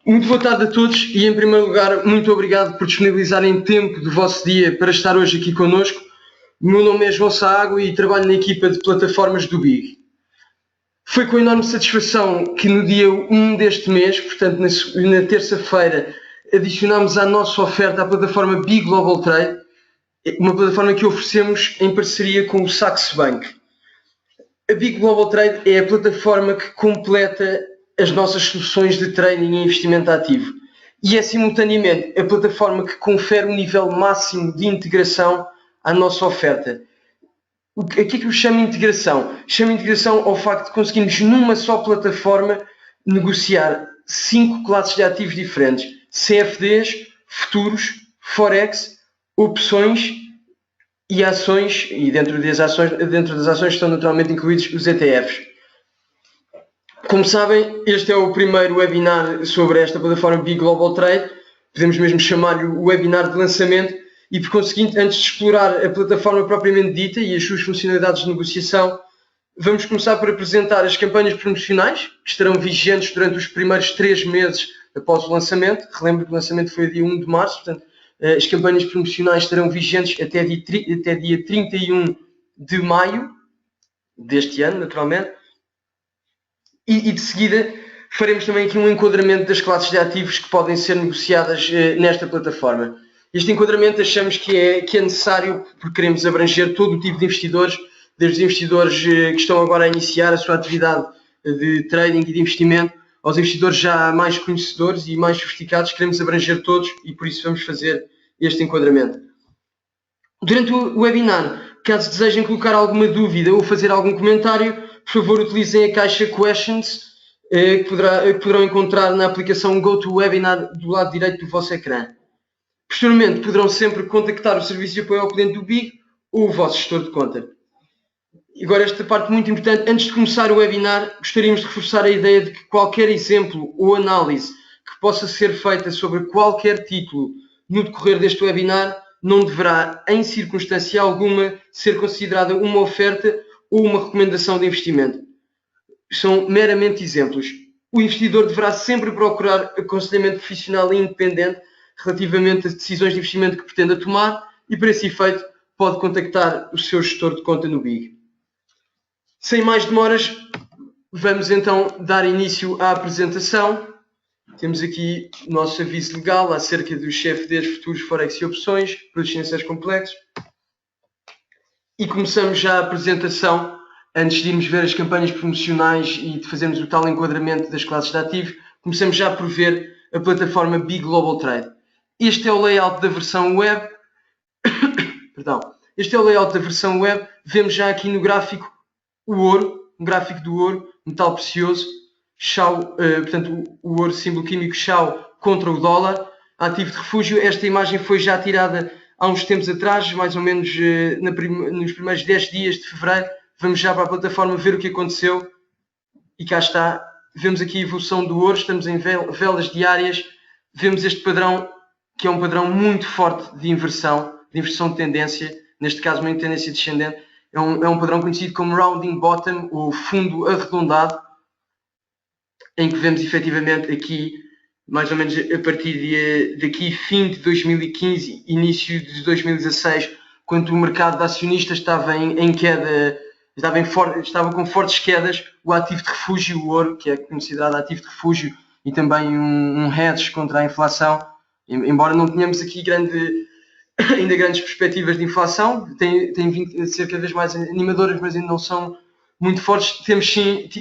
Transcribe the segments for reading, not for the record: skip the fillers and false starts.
Muito boa tarde a todos e, em primeiro lugar, muito obrigado por disponibilizarem tempo do vosso dia para estar hoje aqui connosco. O meu nome é João Saago e trabalho na equipa de plataformas do BIG. Foi com enorme satisfação que no dia 1 deste mês, portanto na terça-feira, adicionámos à nossa oferta a plataforma BIG Global Trade, uma plataforma que oferecemos em parceria com o Saxo Bank. A BIG Global Trade é a plataforma que completa as nossas soluções de trading e investimento ativo e é simultaneamente a plataforma que confere um nível máximo de integração à nossa oferta. O que é que eu chamo de integração? Chamo de integração ao facto de conseguirmos numa só plataforma negociar 5 classes de ativos diferentes: CFDs, futuros, Forex, opções e ações, e dentro das ações estão naturalmente incluídos os ETFs. Como sabem, este é o primeiro webinar sobre esta plataforma BIG Global Trade, podemos mesmo chamar-lhe o webinar de lançamento, e por conseguinte, antes de explorar a plataforma propriamente dita e as suas funcionalidades de negociação, vamos começar por apresentar as campanhas promocionais, que estarão vigentes durante os primeiros 3 meses após o lançamento. Relembro que o lançamento foi dia 1 de março, portanto, as campanhas promocionais estarão vigentes até dia 31 de maio deste ano, naturalmente. E de seguida faremos também aqui um enquadramento das classes de ativos que podem ser negociadas nesta plataforma. Este enquadramento achamos que é necessário porque queremos abranger todo o tipo de investidores, desde os investidores que estão agora a iniciar a sua atividade de trading e de investimento, aos investidores já mais conhecedores e mais sofisticados. Queremos abranger todos e por isso vamos fazer este enquadramento. Durante o webinar, caso desejem colocar alguma dúvida ou fazer algum comentário, por favor utilizem a caixa Questions que poderão encontrar na aplicação GoToWebinar do lado direito do vosso ecrã. Posteriormente, poderão sempre contactar o serviço de apoio ao cliente do BIG ou o vosso gestor de conta. Agora, esta parte muito importante: antes de começar o webinar, gostaríamos de reforçar a ideia de que qualquer exemplo ou análise que possa ser feita sobre qualquer título no decorrer deste webinar não deverá, em circunstância alguma, ser considerada uma oferta ou uma recomendação de investimento. São meramente exemplos. O investidor deverá sempre procurar aconselhamento profissional e independente relativamente às decisões de investimento que pretenda tomar e, para esse efeito, pode contactar o seu gestor de conta no BIG. Sem mais demoras, vamos então dar início à apresentação. Temos aqui o nosso aviso legal acerca dos CFDs, futuros, Forex e opções, produtos financeiros complexos. E começamos já a apresentação. Antes de irmos ver as campanhas promocionais e de fazermos o tal enquadramento das classes de ativos, começamos já por ver a plataforma BIG Global Trade. Este é o layout da versão web. Perdão. Este é o layout da versão web. Vemos já aqui no gráfico o ouro, um gráfico do ouro, metal precioso, Chau, portanto, o ouro, símbolo químico Chau contra o dólar, ativo de refúgio. Esta imagem foi já tirada há uns tempos atrás, mais ou menos nos primeiros 10 dias de fevereiro. Vamos já para a plataforma ver o que aconteceu e cá está. Vemos aqui a evolução do ouro, estamos em velas diárias. Vemos este padrão, que é um padrão muito forte de inversão de tendência, neste caso uma tendência descendente. É um padrão conhecido como rounding bottom, ou fundo arredondado, em que vemos efetivamente aqui, mais ou menos a partir daqui, fim de 2015, início de 2016, quando o mercado de acionistas estava em queda, estava com fortes quedas, o ativo de refúgio, o ouro, que é considerado ativo de refúgio e também um hedge contra a inflação, embora não tenhamos aqui ainda grandes perspectivas de inflação, têm vindo a ser cada vez mais animadoras, mas ainda não são muito fortes.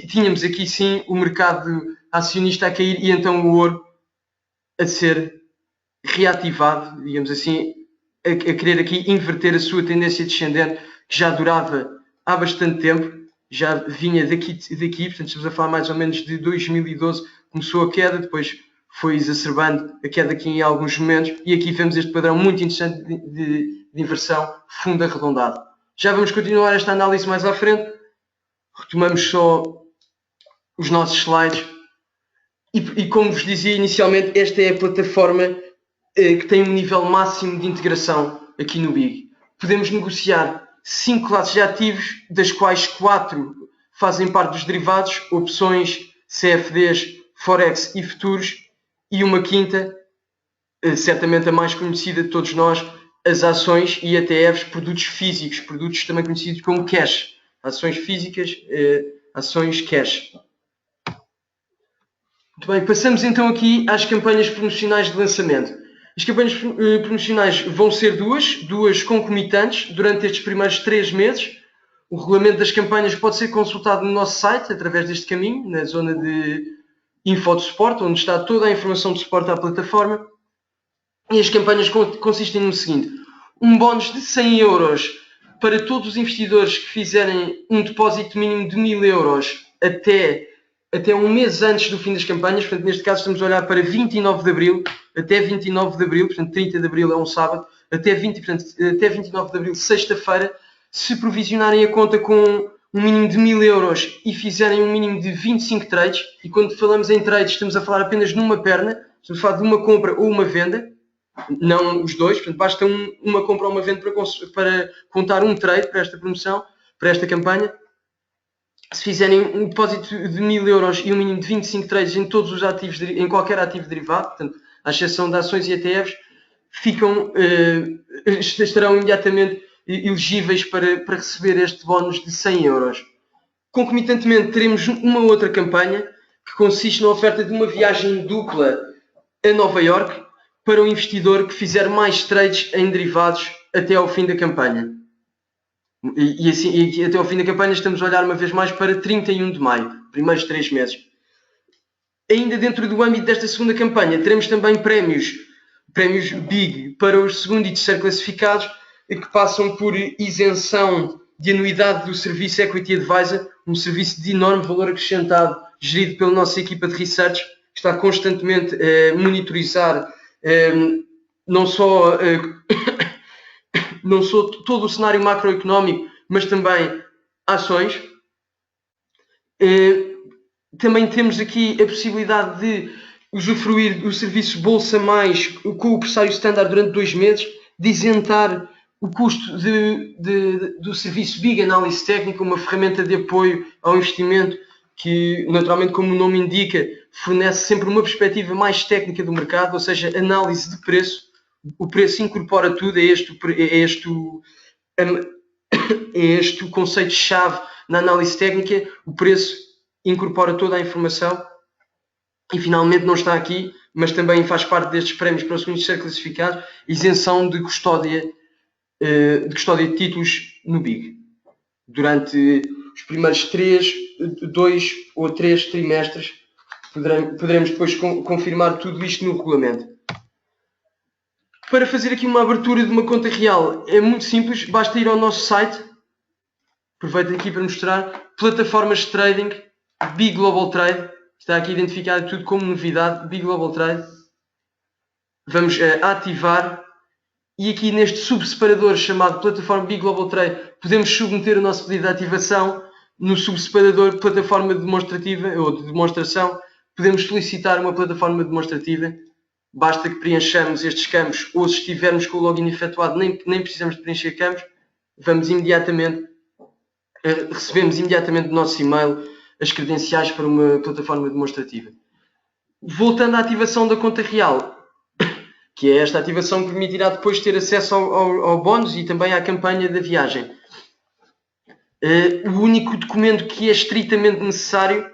Tínhamos aqui sim o mercado acionista a cair e então o ouro a ser reativado, digamos assim, a querer aqui inverter a sua tendência descendente, que já durava há bastante tempo, já vinha daqui, portanto estamos a falar mais ou menos de 2012, começou a queda, depois foi exacerbando a queda aqui em alguns momentos, e aqui vemos este padrão muito interessante de inversão, fundo arredondado. Já vamos continuar esta análise mais à frente. Retomamos só os nossos slides. E como vos dizia inicialmente, esta é a plataforma que tem um nível máximo de integração aqui no BIG. Podemos negociar 5 classes de ativos, das quais 4 fazem parte dos derivados: opções, CFDs, Forex e futuros. E uma quinta, certamente a mais conhecida de todos nós, as ações e ETFs, produtos físicos, produtos também conhecidos como cash. Ações físicas, ações cash. Muito bem, passamos então aqui às campanhas promocionais de lançamento. As campanhas promocionais vão ser duas concomitantes durante estes primeiros 3 meses. O regulamento das campanhas pode ser consultado no nosso site, através deste caminho, na zona de info de suporte, onde está toda a informação de suporte à plataforma. E as campanhas consistem no seguinte: um bónus de 100 euros para todos os investidores que fizerem um depósito mínimo de 1000 euros até um mês antes do fim das campanhas. Portanto, neste caso estamos a olhar para 29 de Abril, até 29 de Abril, portanto 30 de Abril é um sábado, até 29 de Abril, sexta-feira, se provisionarem a conta com um mínimo de 1000 euros e fizerem um mínimo de 25 trades, e quando falamos em trades estamos a falar apenas numa perna, estamos a falar de uma compra ou uma venda, não os dois, portanto basta uma compra ou uma venda para contar um trade para esta promoção, para esta campanha. Se fizerem um depósito de 1000 euros e um mínimo de 25 trades em todos os ativos, em qualquer ativo derivado, portanto, à exceção de ações e ETFs, estarão imediatamente elegíveis para receber este bónus de 100 euros. Concomitantemente, teremos uma outra campanha que consiste na oferta de uma viagem dupla a Nova Iorque para o investidor que fizer mais trades em derivados até ao fim da campanha. E até ao fim da campanha estamos a olhar uma vez mais para 31 de maio, primeiros 3 meses. Ainda dentro do âmbito desta segunda campanha, teremos também prémios BIG para os segundo e terceiro classificados, que passam por isenção de anuidade do serviço Equity Advisor, um serviço de enorme valor acrescentado, gerido pela nossa equipa de research, que está constantemente a monitorizar não só todo o cenário macroeconómico, mas também ações. Também temos aqui a possibilidade de usufruir do serviço Bolsa Mais com o pressário standard durante 2 meses, de isentar o custo do serviço Big Análise Técnica, uma ferramenta de apoio ao investimento que, naturalmente, como o nome indica, fornece sempre uma perspectiva mais técnica do mercado, ou seja, análise de preço. O preço incorpora tudo, é este o conceito-chave na análise técnica. O preço incorpora toda a informação. E finalmente não está aqui, mas também faz parte destes prémios para os segundos ser classificados, isenção de custódia de títulos no BIG. Durante os primeiros 2 ou 3 trimestres, poderemos depois confirmar tudo isto no regulamento. Para fazer aqui uma abertura de uma conta real é muito simples, basta ir ao nosso site. Aproveito aqui para mostrar plataformas de trading, Big Global Trade. Está aqui identificado tudo como novidade, Big Global Trade. Vamos ativar e aqui neste subseparador chamado plataforma Big Global Trade podemos submeter o nosso pedido de ativação. No subseparador plataforma demonstrativa ou de demonstração podemos solicitar uma plataforma demonstrativa. Basta que preenchamos estes campos, ou se estivermos com o login efetuado nem precisamos de preencher campos. Recebemos imediatamente do nosso e-mail as credenciais para uma plataforma demonstrativa. Voltando à ativação da conta real, que é esta ativação que permitirá depois ter acesso ao bónus e também à campanha da viagem. O único documento que é estritamente necessário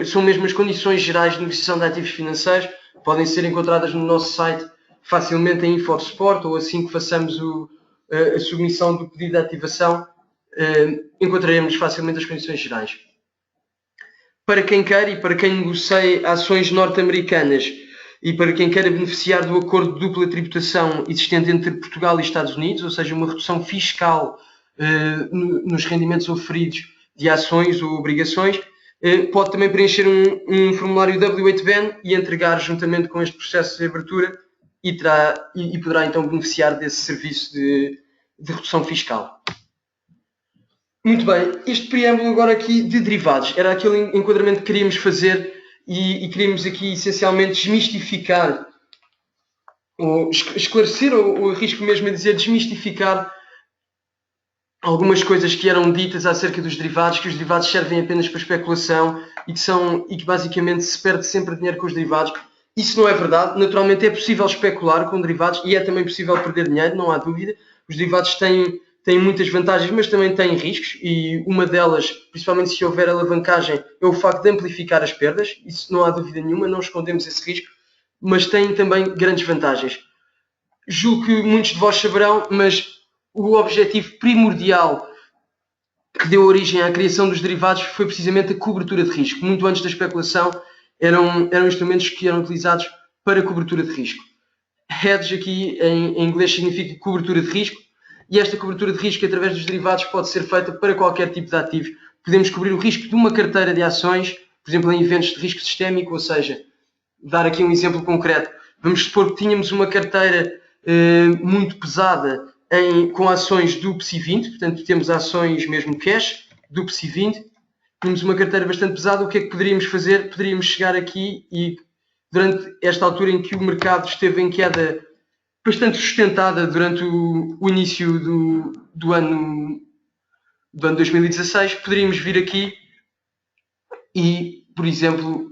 são mesmo as condições gerais de negociação de ativos financeiros. Podem ser encontradas no nosso site facilmente em info de suporte, ou assim que façamos a submissão do pedido de ativação, encontraremos facilmente as condições gerais. Para quem quer e para quem negocie ações norte-americanas e para quem queira beneficiar do acordo de dupla tributação existente entre Portugal e Estados Unidos, ou seja, uma redução fiscal nos rendimentos oferidos de ações ou obrigações, pode também preencher um formulário W8BEN e entregar juntamente com este processo de abertura e poderá então beneficiar desse serviço de redução fiscal. Muito bem, este preâmbulo agora aqui de derivados era aquele enquadramento que queríamos fazer e queríamos aqui essencialmente desmistificar, ou esclarecer, ou arrisco mesmo a dizer desmistificar algumas coisas que eram ditas acerca dos derivados, que os derivados servem apenas para especulação e que basicamente se perde sempre dinheiro com os derivados. Isso não é verdade. Naturalmente é possível especular com derivados e é também possível perder dinheiro, não há dúvida. Os derivados têm muitas vantagens, mas também têm riscos, e uma delas, principalmente se houver alavancagem, é o facto de amplificar as perdas. Isso não há dúvida nenhuma, não escondemos esse risco, mas tem também grandes vantagens. Julgo que muitos de vós saberão, mas o objetivo primordial que deu origem à criação dos derivados foi precisamente a cobertura de risco. Muito antes da especulação, eram instrumentos que eram utilizados para cobertura de risco. Hedge aqui em inglês significa cobertura de risco, e esta cobertura de risco através dos derivados pode ser feita para qualquer tipo de ativo. Podemos cobrir o risco de uma carteira de ações, por exemplo, em eventos de risco sistémico, ou seja, dar aqui um exemplo concreto. Vamos supor que tínhamos uma carteira muito pesada com ações do PSI 20, portanto temos ações mesmo cash do PSI 20, tínhamos uma carteira bastante pesada. O que é que poderíamos fazer? Poderíamos chegar aqui e, durante esta altura em que o mercado esteve em queda bastante sustentada durante o início do ano 2016, poderíamos vir aqui e, por exemplo,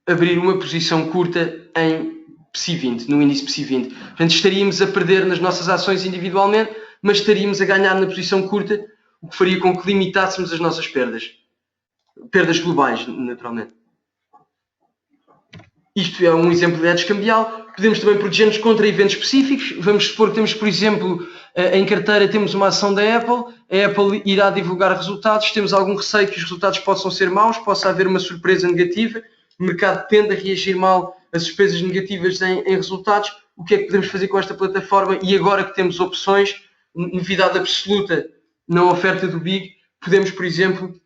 abrir uma posição curta em PSI 20, no índice PSI 20. Portanto, estaríamos a perder nas nossas ações individualmente, mas estaríamos a ganhar na posição curta, o que faria com que limitássemos as nossas perdas. Perdas globais, naturalmente. Isto é um exemplo de hedge cambial. Podemos também proteger-nos contra eventos específicos. Vamos supor que temos, por exemplo, em carteira temos uma ação da Apple. A Apple irá divulgar resultados. Temos algum receio que os resultados possam ser maus, possa haver uma surpresa negativa. O mercado tende a reagir mal a surpresas negativas em resultados. O que é que podemos fazer com esta plataforma? E agora que temos opções, novidade absoluta na oferta do Big, podemos, por exemplo,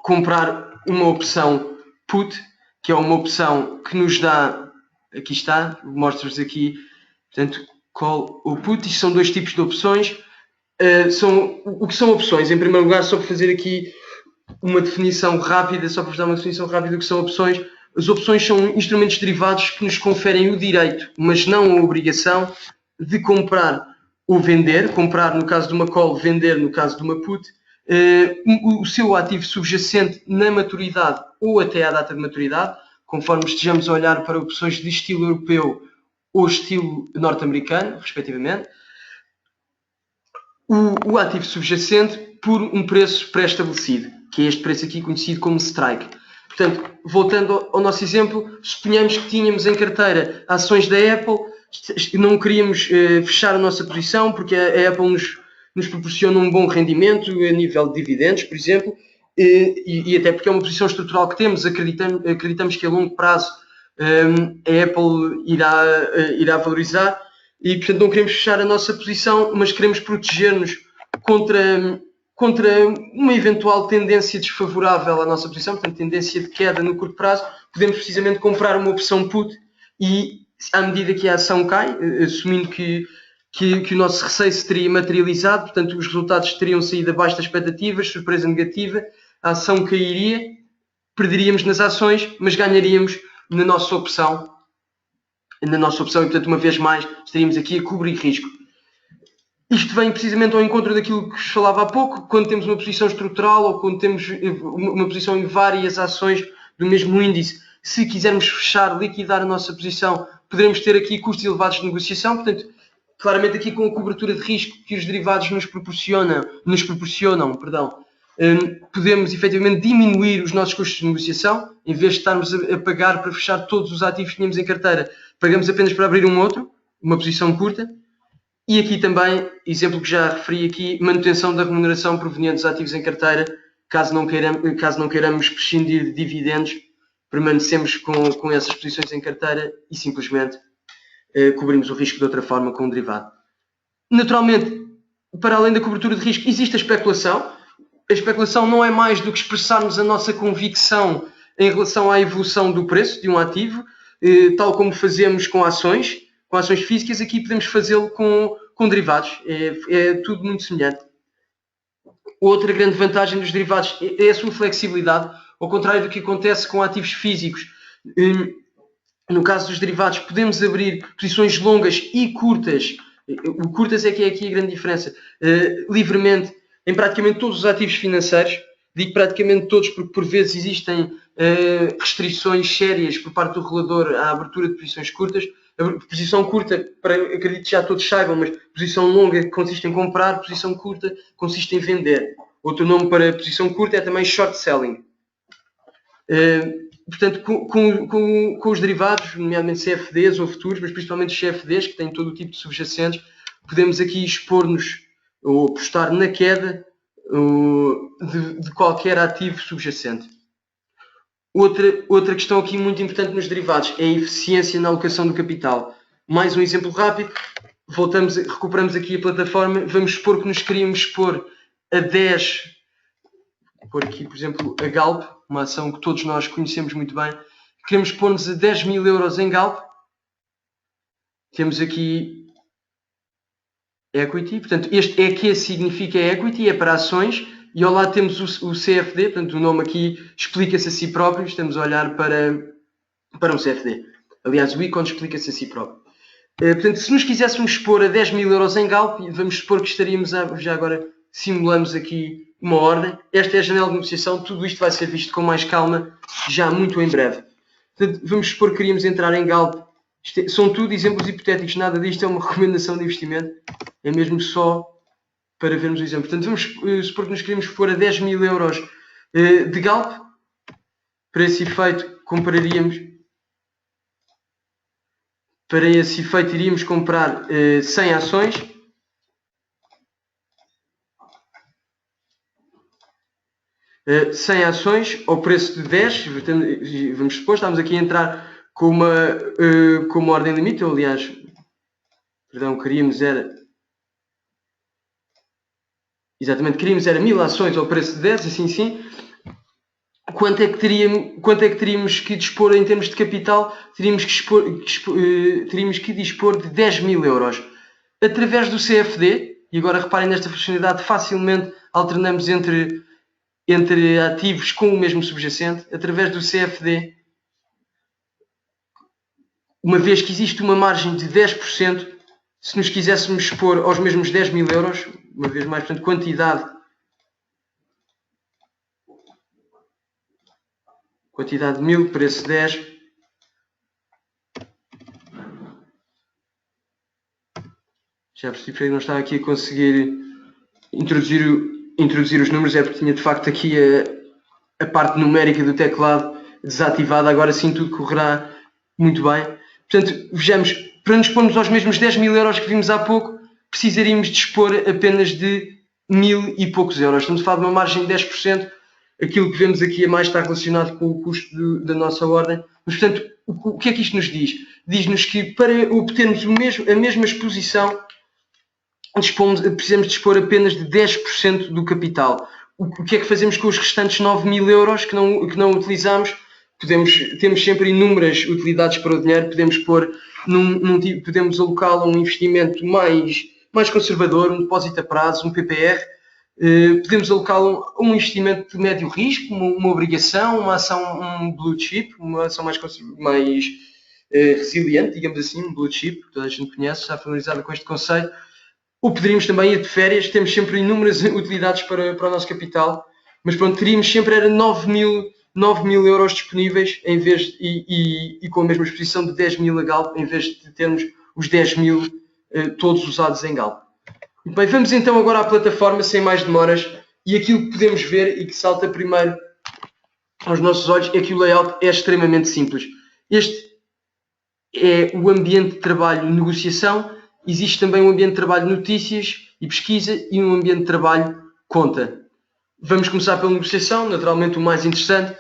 comprar uma opção put, que é uma opção que nos dá, aqui está, mostro-vos aqui, portanto, call ou put. Isto são dois tipos de opções. O que são opções? Em primeiro lugar, só para fazer aqui uma definição rápida, só para vos dar uma definição rápida do que são opções. As opções são instrumentos derivados que nos conferem o direito, mas não a obrigação, de comprar ou vender. Comprar no caso de uma call, vender no caso de uma put, o seu ativo subjacente na maturidade ou até à data de maturidade, conforme estejamos a olhar para opções de estilo europeu ou estilo norte-americano, respectivamente. O ativo subjacente por um preço pré-estabelecido, que é este preço aqui conhecido como strike. Portanto, voltando ao nosso exemplo, suponhamos que tínhamos em carteira ações da Apple, não queríamos fechar a nossa posição porque a Apple nos proporciona um bom rendimento a nível de dividendos, por exemplo, e até porque é uma posição estrutural que temos, acreditamos que a longo prazo a Apple irá valorizar, e portanto não queremos fechar a nossa posição, mas queremos proteger-nos contra uma eventual tendência desfavorável à nossa posição, portanto tendência de queda no curto prazo. Podemos precisamente comprar uma opção put e, à medida que a ação cai, assumindo que o nosso receio se teria materializado, portanto os resultados teriam saído abaixo das expectativas, surpresa negativa, a ação cairia, perderíamos nas ações, mas ganharíamos na nossa opção, e portanto uma vez mais estaríamos aqui a cobrir risco. Isto vem precisamente ao encontro daquilo que vos falava há pouco, quando temos uma posição estrutural ou quando temos uma posição em várias ações do mesmo índice. Se quisermos fechar, liquidar a nossa posição, poderemos ter aqui custos elevados de negociação, portanto, claramente aqui com a cobertura de risco que os derivados nos proporcionam, podemos efetivamente diminuir os nossos custos de negociação. Em vez de estarmos a pagar para fechar todos os ativos que tínhamos em carteira, pagamos apenas para abrir uma posição curta. E aqui também, exemplo que já referi aqui, manutenção da remuneração proveniente dos ativos em carteira. Caso não queiramos prescindir de dividendos, permanecemos com essas posições em carteira e simplesmente cobrimos o risco de outra forma com um derivado. Naturalmente, para além da cobertura de risco, existe a especulação. A especulação não é mais do que expressarmos a nossa convicção em relação à evolução do preço de um ativo, tal como fazemos com ações físicas. Aqui podemos fazê-lo com derivados. É tudo muito semelhante. Outra grande vantagem dos derivados é a sua flexibilidade, ao contrário do que acontece com ativos físicos. No caso dos derivados, podemos abrir posições longas e curtas O curtas é que é aqui a grande diferença. Livremente, em praticamente todos os ativos financeiros, digo praticamente todos porque por vezes existem restrições sérias por parte do regulador à abertura de posições curtas. A posição curta, acredito que já todos saibam, mas posição longa consiste em comprar, posição curta consiste em vender. Outro nome para posição curta é também short selling. Portanto, com os derivados, nomeadamente CFDs ou futuros, mas principalmente os CFDs, que têm todo o tipo de subjacentes, podemos aqui expor-nos ou apostar na queda de qualquer ativo subjacente. Outra questão aqui muito importante nos derivados é a eficiência na alocação do capital. Mais um exemplo rápido. Recuperamos aqui a plataforma. Vamos supor que nos queríamos expor a 10, por aqui, por exemplo, a Galp, uma ação que todos nós conhecemos muito bem. Queremos expor-nos a 10 mil euros em Galp. Temos aqui equity, portanto, este EQ significa equity, é para ações. E ao lado temos o CFD, portanto o nome aqui explica-se a si próprio, estamos a olhar para um CFD. Aliás, o ícone explica-se a si próprio. Portanto, se nos quiséssemos expor a 10 mil euros em Galp, vamos supor que estaríamos já agora simulamos aqui uma ordem. Esta é a janela de negociação, tudo isto vai ser visto com mais calma já muito em breve. Portanto, vamos supor que queríamos entrar em Galp. São tudo exemplos hipotéticos, nada disto é uma recomendação de investimento, é mesmo só para vermos o exemplo. Portanto, vamos supor que nos queremos pôr a 10 mil euros de Galp. Para esse efeito, iríamos comprar 100 ações. Ao preço de 10. Vamos supor, estamos aqui a entrar com uma ordem limite. Aliás, queríamos era 1000 ações ao preço de 10, assim sim. Quanto é que teríamos que dispor em termos de capital? Teríamos que dispor de 10 mil euros. Através do CFD, e agora reparem nesta funcionalidade, facilmente alternamos entre ativos com o mesmo subjacente. Através do CFD, uma vez que existe uma margem de 10%, se nos quiséssemos expor aos mesmos 10 mil euros, uma vez mais, portanto, quantidade de 1000, preço 10. Já percebi porque não estava aqui a conseguir introduzir os números, é porque tinha de facto aqui a parte numérica do teclado desativada. Agora sim tudo correrá muito bem. Portanto, vejamos, para nos pormos aos mesmos 10 mil euros que vimos há pouco, precisaríamos dispor apenas de 1000 e poucos euros. Estamos a falar de uma margem de 10%. Aquilo que vemos aqui a mais está relacionado com o custo da nossa ordem. Mas, portanto, o que é que isto nos diz? Diz-nos que para obtermos a mesma exposição, precisamos dispor apenas de 10% do capital. O que é que fazemos com os restantes 9 mil euros que não utilizamos? Temos sempre inúmeras utilidades para o dinheiro. Podemos podemos alocá-lo a um investimento mais conservador, um depósito a prazo, um PPR. Podemos alocá-lo a um investimento de médio risco, uma obrigação, uma ação, um blue chip, uma ação mais resiliente, digamos assim, um blue chip, que toda a gente conhece, está familiarizado com este conceito. Ou poderíamos também ir de férias. Temos sempre inúmeras utilidades para o nosso capital, mas pronto, teríamos sempre 9 mil euros disponíveis e com a mesma exposição de 10 mil a Galp, em vez de termos os 10 mil todos usados em Galp. Bem, vamos então agora à plataforma sem mais demoras, e aquilo que podemos ver e que salta primeiro aos nossos olhos é que o layout é extremamente simples. Este é o ambiente de trabalho e negociação. Existe também um ambiente de trabalho de notícias e pesquisa e um ambiente de trabalho conta. Vamos começar pela negociação, naturalmente o mais interessante.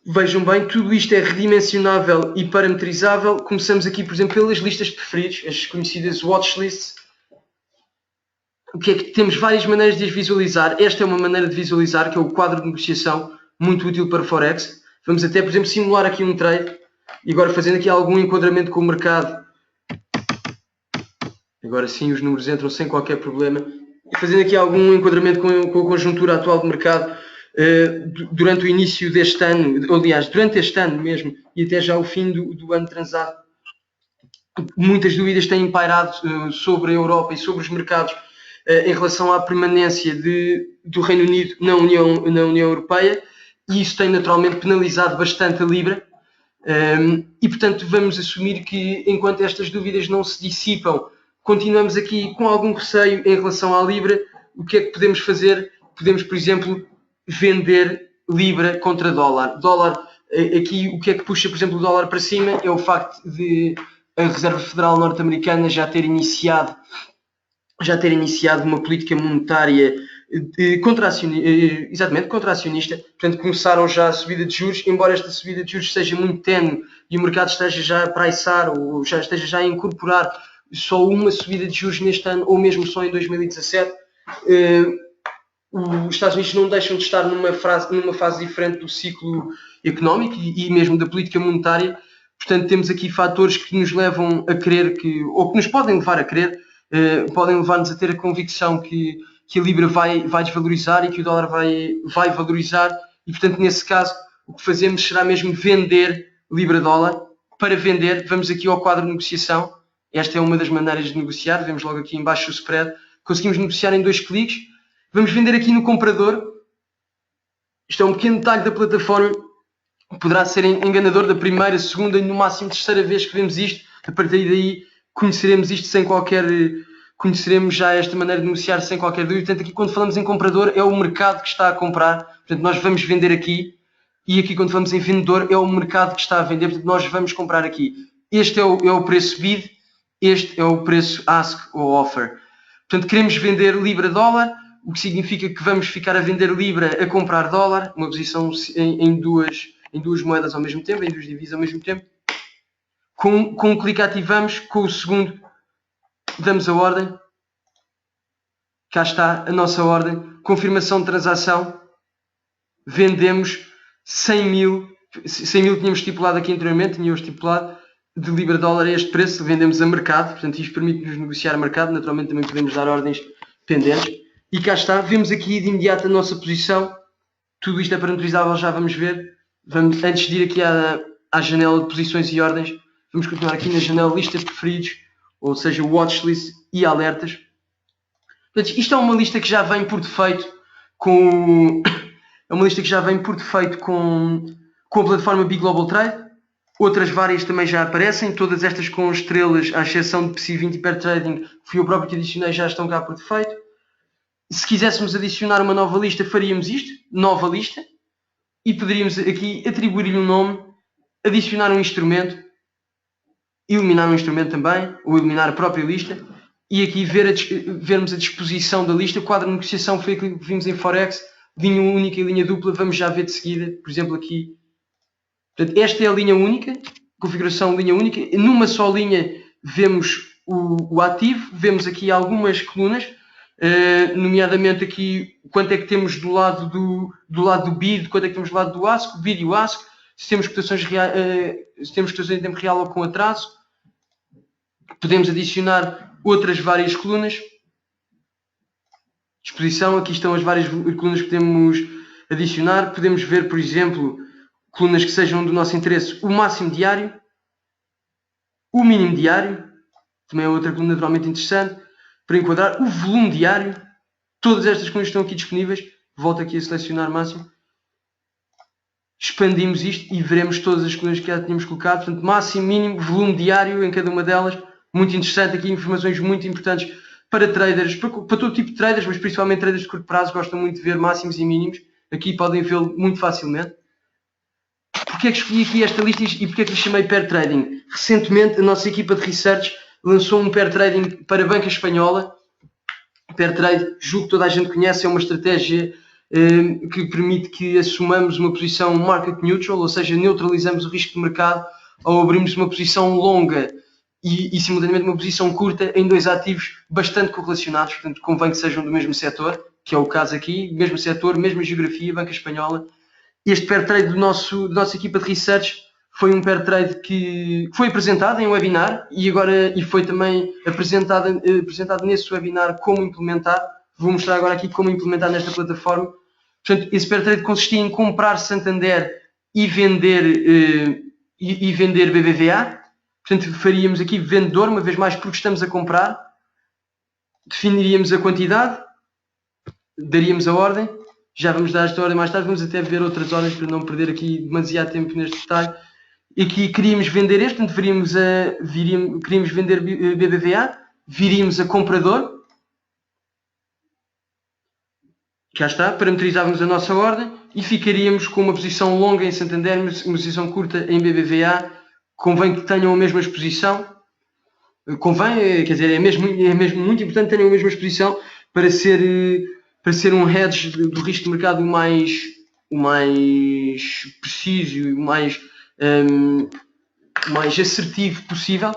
Vejam bem, tudo isto é redimensionável e parametrizável. Começamos aqui, por exemplo, pelas listas de preferidos, as conhecidas watchlists. O que é que temos várias maneiras de as visualizar. Esta é uma maneira de visualizar, que é o quadro de negociação, muito útil para Forex. Vamos até, por exemplo, simular aqui um trade, e agora fazendo aqui algum enquadramento com o mercado. Agora sim os números entram sem qualquer problema. Fazendo aqui algum enquadramento com a conjuntura atual de mercado durante o início deste ano, aliás, durante este ano mesmo, e até já o fim do ano transado. muitas dúvidas têm pairado sobre a Europa e sobre os mercados em relação à permanência do Reino Unido na União Europeia, e isso tem naturalmente penalizado bastante a Libra. E portanto vamos assumir que enquanto estas dúvidas não se dissipam, continuamos aqui com algum receio em relação à Libra. O que é que podemos fazer? Podemos, por exemplo, vender Libra contra dólar. Aqui o que é que puxa, por exemplo, o dólar para cima é o facto de a Reserva Federal Norte-Americana já ter iniciado uma política monetária contracionista. Portanto, começaram já a subida de juros, embora esta subida de juros seja muito ténue e o mercado esteja já a pricear ou já esteja já a incorporar só uma subida de juros neste ano, ou mesmo só em 2017, os Estados Unidos não deixam de estar numa fase diferente do ciclo económico e mesmo da política monetária. Portanto, temos aqui fatores que nos levam a crer ou que nos podem levar a crer, podem levar-nos a ter a convicção que a Libra vai desvalorizar e que o dólar vai valorizar, e portanto nesse caso o que fazemos será mesmo vender Libra-dólar. Para vender, vamos aqui ao quadro de negociação. Esta é uma das maneiras de negociar, vemos logo aqui em baixo o spread, conseguimos negociar em 2 cliques. Vamos vender aqui no comprador. Isto é um pequeno detalhe da plataforma, poderá ser enganador da primeira, segunda e no máximo terceira vez que vemos isto. A partir daí conheceremos isto conheceremos já esta maneira de negociar sem qualquer dúvida. Portanto, aqui quando falamos em comprador é o mercado que está a comprar, portanto nós vamos vender aqui, e aqui quando falamos em vendedor é o mercado que está a vender, portanto nós vamos comprar aqui. Este é o preço bid, este é o preço ask ou offer. Portanto, queremos vender Libra-dólar, o que significa que vamos ficar a vender Libra a comprar dólar, uma posição em duas moedas ao mesmo tempo, em 2 divisas ao mesmo tempo. Com um clique ativamos, com o segundo damos a ordem. Cá está a nossa ordem. Confirmação de transação. Vendemos 100 mil que tínhamos estipulado aqui anteriormente, tínhamos estipulado de Libra-dólar a este preço, vendemos a mercado, portanto isto permite-nos negociar a mercado, naturalmente também podemos dar ordens pendentes. E cá está, vemos aqui de imediato a nossa posição, tudo isto é parametrizável, já vamos ver. Antes de ir aqui à janela de posições e ordens, vamos continuar aqui na janela lista de preferidos, ou seja, watchlist e alertas. Portanto, isto é uma lista que já vem por defeito com a plataforma Big Global Trade. Outras várias também já aparecem, todas estas com estrelas, à exceção de PSI20 e Pair Trading, que fui eu próprio que adicionei, já estão cá por defeito. Se quiséssemos adicionar uma nova lista, faríamos isto, nova lista, e poderíamos aqui atribuir-lhe um nome, adicionar um instrumento, eliminar um instrumento também, ou eliminar a própria lista, e aqui vermos a disposição da lista. O quadro de negociação foi aquilo que vimos em Forex, linha única e linha dupla, vamos já ver de seguida, por exemplo aqui. Portanto, esta é a linha única, configuração linha única. Numa só linha vemos o ativo, vemos aqui algumas colunas, nomeadamente aqui quanto é que temos do lado do bid, quanto é que temos do lado do ask, o bid e o ask, se temos cotações em tempo real ou com atraso. Podemos adicionar outras várias colunas. Disposição, aqui estão as várias colunas que podemos adicionar. Podemos ver, por exemplo, colunas que sejam do nosso interesse, o máximo diário, o mínimo diário, também é outra coluna naturalmente interessante, para enquadrar o volume diário. Todas estas colunas estão aqui disponíveis. Volto aqui a selecionar máximo. Expandimos isto e veremos todas as colunas que já tínhamos colocado. Portanto, máximo, mínimo, volume diário em cada uma delas. Muito interessante aqui, informações muito importantes para traders, para todo tipo de traders, mas principalmente traders de curto prazo, gostam muito de ver máximos e mínimos. Aqui podem vê-lo muito facilmente. Porquê é que escolhi aqui esta lista e porquê é que lhe chamei Pair Trading? Recentemente a nossa equipa de research lançou um Pair Trading para a banca espanhola. Pair Trade, julgo que toda a gente conhece, é uma estratégia que permite que assumamos uma posição market neutral, ou seja, neutralizamos o risco de mercado ao abrirmos uma posição longa e simultaneamente uma posição curta em 2 ativos bastante correlacionados. Portanto, convém que sejam do mesmo setor, que é o caso aqui, mesmo setor, mesma geografia, banca espanhola. Este pair trade da nossa equipa de research foi um pair trade que foi apresentado em webinar e foi também apresentado nesse webinar como implementar. Vou mostrar agora aqui como implementar nesta plataforma. Portanto, esse pair trade consistia em comprar Santander e vender BBVA. Portanto, faríamos aqui vendedor, uma vez mais porque estamos a comprar. Definiríamos a quantidade. Daríamos a ordem. Já vamos dar esta ordem mais tarde. Vamos até ver outras ordens para não perder aqui demasiado tempo neste detalhe. E aqui queríamos vender este. Portanto, queríamos vender BBVA. Viríamos a comprador. Já está. Parametrizávamos a nossa ordem. E ficaríamos com uma posição longa em Santander, uma posição curta em BBVA. Convém que tenham a mesma exposição. Convém, quer dizer, é mesmo muito importante que tenham a mesma exposição para ser um hedge do risco de mercado o mais preciso e o mais assertivo possível.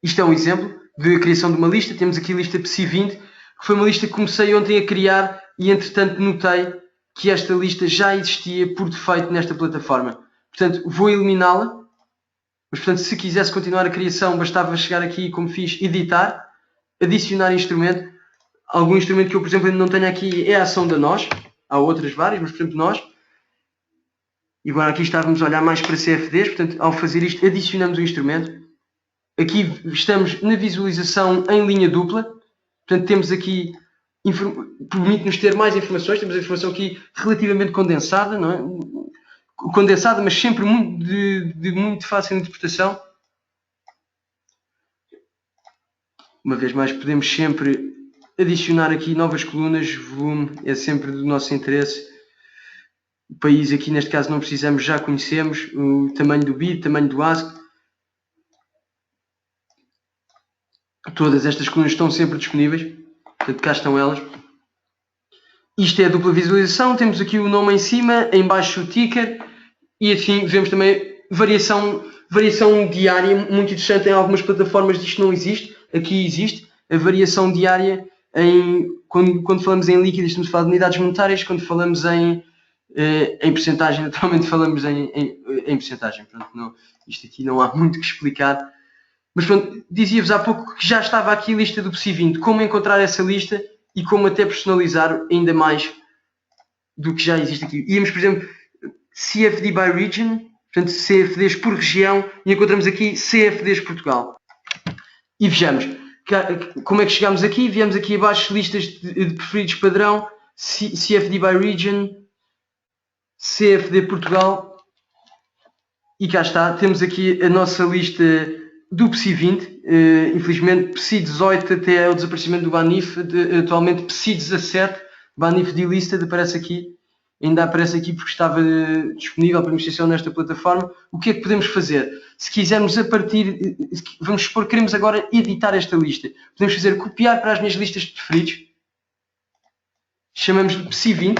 Isto é um exemplo de criação de uma lista. Temos aqui a lista PSI20, que foi uma lista que comecei ontem a criar e, entretanto, notei que esta lista já existia por defeito nesta plataforma. Portanto, vou eliminá-la. Mas, portanto, se quisesse continuar a criação, bastava chegar aqui, como fiz, editar, adicionar instrumento. Algum instrumento que eu, por exemplo, ainda não tenho aqui é a ação da nós. Há outras várias, mas, por exemplo, nós. E agora aqui estávamos a olhar mais para CFDs. Portanto, ao fazer isto, adicionamos o instrumento. Aqui estamos na visualização em linha dupla. Portanto, temos aqui, permite-nos ter mais informações. Temos a informação aqui relativamente condensada, não é? Condensada, mas sempre de muito fácil interpretação. Uma vez mais, podemos sempre adicionar aqui novas colunas. Volume é sempre do nosso interesse. O país aqui, neste caso, não precisamos, já conhecemos. O tamanho do bid, tamanho do ask. Todas estas colunas estão sempre disponíveis. Portanto, cá estão elas. Isto é a dupla visualização. Temos aqui o nome em cima, em baixo o ticker. E assim vemos também variação diária, muito interessante. Em algumas plataformas isto não existe, aqui existe. A variação diária, quando falamos em líquidos, estamos a falar de unidades monetárias. Quando falamos em percentagem, naturalmente falamos em percentagem. Pronto, isto aqui não há muito que explicar. Mas pronto, dizia-vos há pouco que já estava aqui a lista do PSI20. Como encontrar essa lista e como até personalizar ainda mais do que já existe aqui. Íamos, por exemplo, CFD by region, portanto CFDs por região, e encontramos aqui CFDs Portugal. E vejamos como é que chegamos aqui. Viemos aqui abaixo, listas de preferidos padrão, CFD by region, CFD Portugal, e cá está, temos aqui a nossa lista do PSI20, infelizmente PSI18 até o desaparecimento do Banif, atualmente PSI17, Banif delisted, aparece aqui. Ainda aparece aqui porque estava disponível para negociação nesta plataforma. O que é que podemos fazer? Se quisermos vamos supor que queremos agora editar esta lista. Podemos fazer copiar para as minhas listas de preferidos. Chamamos de PSI20.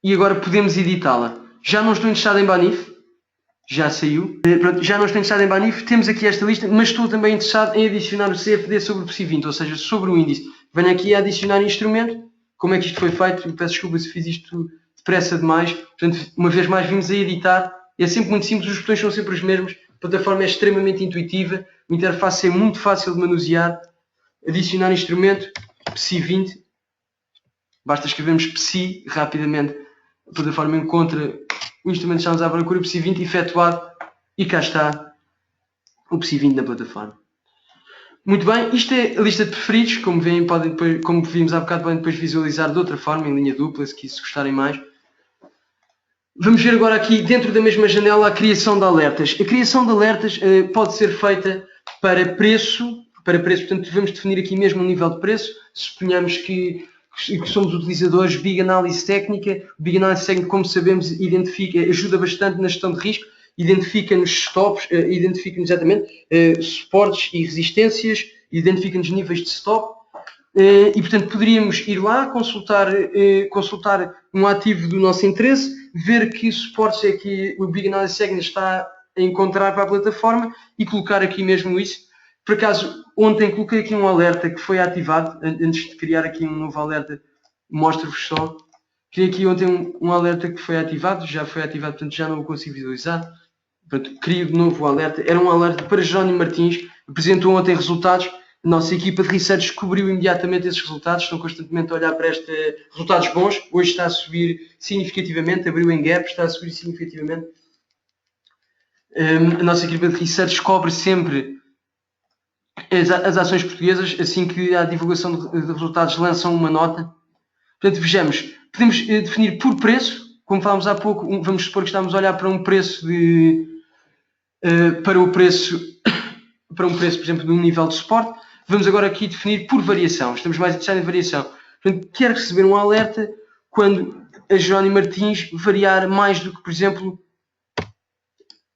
E agora podemos editá-la. Já não estou interessado em Banif. Já saiu. Pronto, já não estou interessado em Banif. Temos aqui esta lista, mas estou também interessado em adicionar o CFD sobre o PSI20, ou seja, sobre o índice. Venho aqui a adicionar instrumento. Como é que isto foi feito? Peço desculpa se fiz isto depressa demais. Portanto, uma vez mais vimos a editar. É sempre muito simples, os botões são sempre os mesmos. A plataforma é extremamente intuitiva. A interface é muito fácil de manusear. Adicionar instrumento, PSI20. Basta escrevermos PSI rapidamente. A plataforma encontra o instrumento que estamos à procura, PSI20 efetuado. E cá está o PSI20 na plataforma. Muito bem, isto é a lista de preferidos. Como veem, como vimos há bocado, podem depois visualizar de outra forma, em linha dupla, se gostarem mais. Vamos ver agora aqui, dentro da mesma janela, a criação de alertas. A criação de alertas pode ser feita para preço. Portanto, devemos definir aqui mesmo um nível de preço. Suponhamos que somos utilizadores Big Análise Técnica. O Big Análise Técnica, como sabemos, ajuda bastante na gestão de risco. Identifica-nos stops, identifica-nos exatamente suportes e resistências, identifica-nos níveis de stop e, portanto, poderíamos ir lá, consultar um ativo do nosso interesse, ver que suportes é que o Big Analysis Segment está a encontrar para a plataforma e colocar aqui mesmo isso. Por acaso, ontem coloquei aqui um alerta que foi ativado, antes de criar aqui um novo alerta, mostro-vos só. Criei aqui ontem um alerta que foi ativado, já foi ativado, portanto já não o consigo visualizar. Portanto, crio de novo o alerta. Era um alerta para Jerónimo Martins. Apresentou ontem resultados. A nossa equipa de research descobriu imediatamente esses resultados. Estão constantemente a olhar para resultados bons. Hoje está a subir significativamente. Abriu em gap, está a subir significativamente. A nossa equipa de research cobre sempre as ações portuguesas. Assim que há divulgação de resultados, lançam uma nota. Portanto, vejamos, podemos definir por preço, como falámos há pouco, vamos supor que estamos a olhar para um preço para um preço, por exemplo, de um nível de suporte. Vamos agora aqui definir por variação. Estamos mais interessados em variação. Portanto, quero receber um alerta quando a Jerónimo Martins variar mais do que, por exemplo,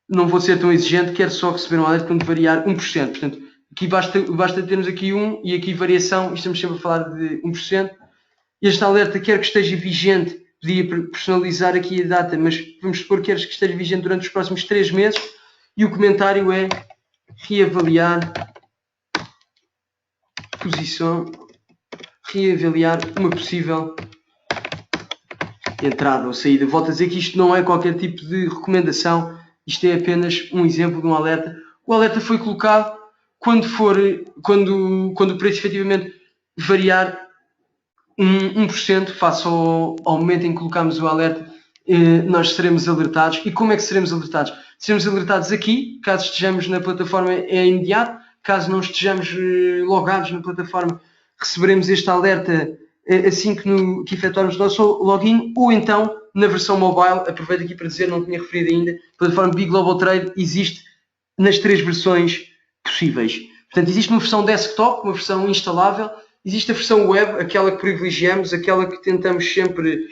não vou ser tão exigente, quero só receber um alerta quando variar 1%. Portanto, aqui basta termos aqui 1 e aqui variação, estamos sempre a falar de 1%. Este alerta quero que esteja vigente, podia personalizar aqui a data, mas vamos supor que queres que esteja vigente durante os próximos 3 meses. E o comentário é reavaliar posição, reavaliar uma possível entrada ou saída. Volto a dizer que isto não é qualquer tipo de recomendação, isto é apenas um exemplo de um alerta. O alerta foi colocado quando o preço efetivamente variar 1% face ao momento em que colocamos o alerta, nós seremos alertados. E como é que seremos alertados? Seremos alertados aqui, caso estejamos na plataforma é imediato, caso não estejamos logados na plataforma, receberemos este alerta assim que efetuarmos o nosso login, ou então na versão mobile. Aproveito aqui para dizer, não tinha referido ainda, a plataforma Big Global Trade existe nas 3 versões possíveis. Portanto, existe uma versão desktop, uma versão instalável, existe a versão web, aquela que privilegiamos, aquela que tentamos sempre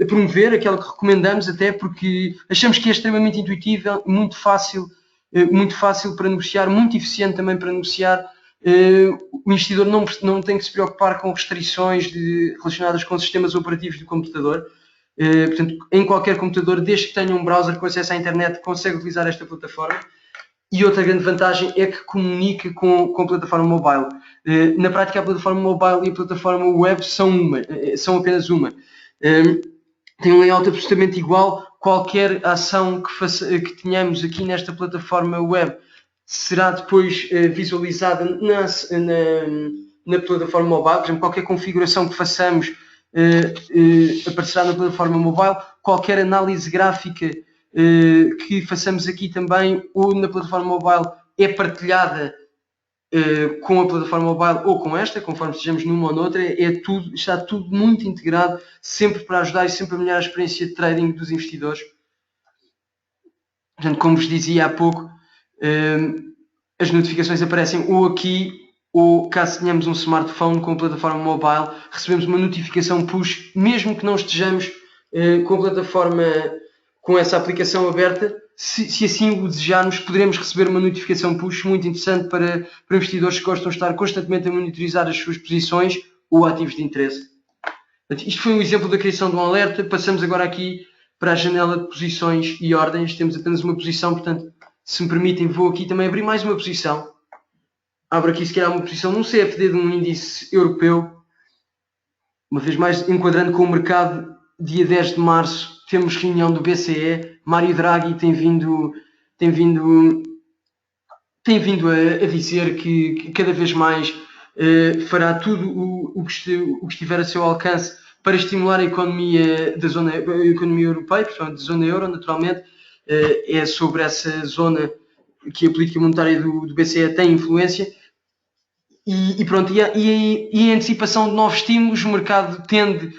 promover, aquela que recomendamos, até porque achamos que é extremamente intuitiva, muito fácil para negociar, muito eficiente também para negociar. O investidor não tem que se preocupar com restrições relacionadas com sistemas operativos do computador. Portanto, em qualquer computador, desde que tenha um browser com acesso à internet, consegue utilizar esta plataforma. E outra grande vantagem é que comunica com a plataforma mobile. Na prática, a plataforma mobile e a plataforma web são apenas uma. Tem um layout absolutamente igual. Qualquer ação que tenhamos aqui nesta plataforma web será depois visualizada na plataforma mobile. Por exemplo, qualquer configuração que façamos aparecerá na plataforma mobile. Qualquer análise gráfica que façamos aqui também ou na plataforma mobile é partilhada com a plataforma mobile ou com esta, conforme estejamos numa ou noutra. Está tudo muito integrado, sempre para ajudar e sempre a melhorar a experiência de trading dos investidores. Portanto, como vos dizia há pouco, as notificações aparecem ou aqui, ou caso tenhamos um smartphone com a plataforma mobile, recebemos uma notificação push, mesmo que não estejamos com a plataforma, com essa aplicação aberta. Se assim o desejarmos, poderemos receber uma notificação push muito interessante para investidores que gostam de estar constantemente a monitorizar as suas posições ou ativos de interesse. Portanto, isto foi um exemplo da criação de um alerta. Passamos agora aqui para a janela de posições e ordens. Temos apenas uma posição, portanto, se me permitem, vou aqui também abrir mais uma posição. Abro aqui, se calhar, uma posição num CFD de um índice europeu. Uma vez mais, enquadrando com o mercado, dia 10 de março, temos reunião do BCE. Mário Draghi tem vindo a dizer que cada vez mais fará tudo o que estiver a seu alcance para estimular a economia europeia, portanto, da zona euro, naturalmente. É sobre essa zona que a política monetária do BCE tem influência. E pronto, e a antecipação de novos estímulos, o mercado tende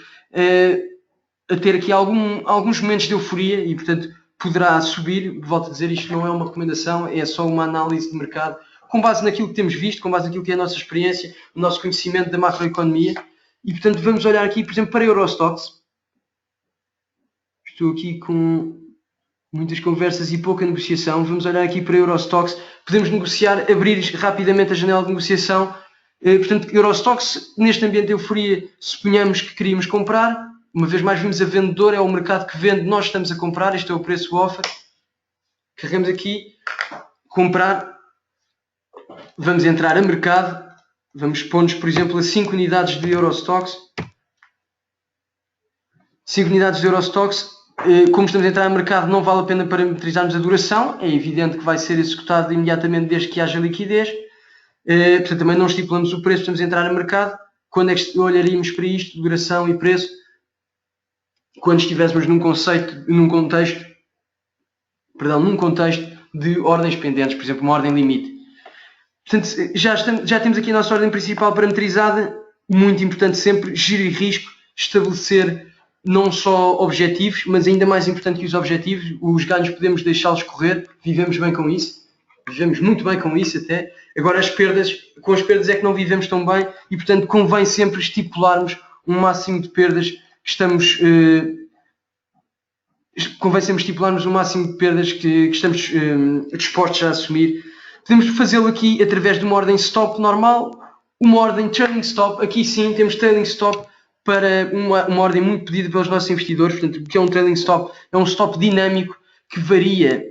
a ter aqui alguns momentos de euforia e, portanto, poderá subir. Volto a dizer, isto não é uma recomendação, é só uma análise de mercado, com base naquilo que temos visto, com base naquilo que é a nossa experiência, o nosso conhecimento da macroeconomia. E, portanto, vamos olhar aqui, por exemplo, para Eurostoxx. Estou aqui com muitas conversas e pouca negociação. Vamos olhar aqui para Eurostoxx. Podemos negociar, abrir rapidamente a janela de negociação. Portanto, Eurostoxx, neste ambiente de euforia, suponhamos que queríamos comprar. Uma vez mais, vimos a vendedora, é o mercado que vende, nós estamos a comprar. Este é o preço offer. Carregamos aqui, comprar. Vamos entrar a mercado. Vamos pôr-nos, por exemplo, a 5 unidades de Eurostoxx. 5 unidades de Eurostoxx. Como estamos a entrar a mercado, não vale a pena parametrizarmos a duração. É evidente que vai ser executado imediatamente desde que haja liquidez. Portanto, também não estipulamos o preço, estamos a entrar a mercado. Quando é que olharíamos para isto, duração e preço? Quando estivéssemos num contexto de ordens pendentes, por exemplo, uma ordem limite. Portanto, já temos aqui a nossa ordem principal parametrizada, muito importante sempre, gerir risco, estabelecer não só objetivos, mas ainda mais importante que os objetivos, os ganhos podemos deixá-los correr, vivemos bem com isso, vivemos muito bem com isso até. Agora com as perdas é que não vivemos tão bem e, portanto, convém sempre estipularmos um máximo de perdas que convém sempre estipularmos um máximo de perdas que estamos dispostos a assumir. Podemos fazê-lo aqui através de uma ordem stop normal, uma ordem trailing stop. Aqui sim temos trailing stop para uma ordem muito pedida pelos nossos investidores. Portanto, o que é um trailing stop? É um stop dinâmico que varia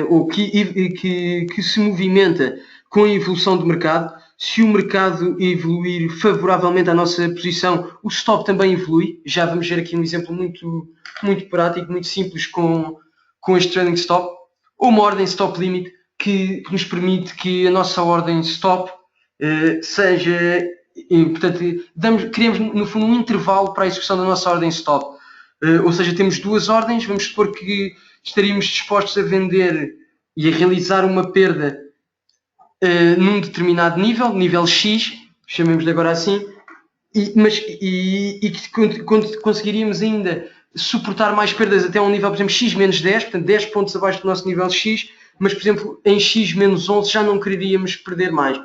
ou que se movimenta com a evolução do mercado. Se o mercado evoluir favoravelmente à nossa posição, o stop também evolui. Já vamos ver aqui um exemplo muito prático, muito simples com este trailing stop. Ou uma ordem stop limit que nos permite que a nossa ordem stop seja... portanto, criamos no fundo um intervalo para a execução da nossa ordem stop. Ou seja, temos duas ordens, vamos supor que estaríamos dispostos a vender e a realizar uma perda num determinado nível X, chamemos-lhe agora assim, e que conseguiríamos ainda suportar mais perdas até um nível, por exemplo, X menos 10, portanto 10 pontos abaixo do nosso nível X, mas, por exemplo, em X menos 11 já não quereríamos perder mais.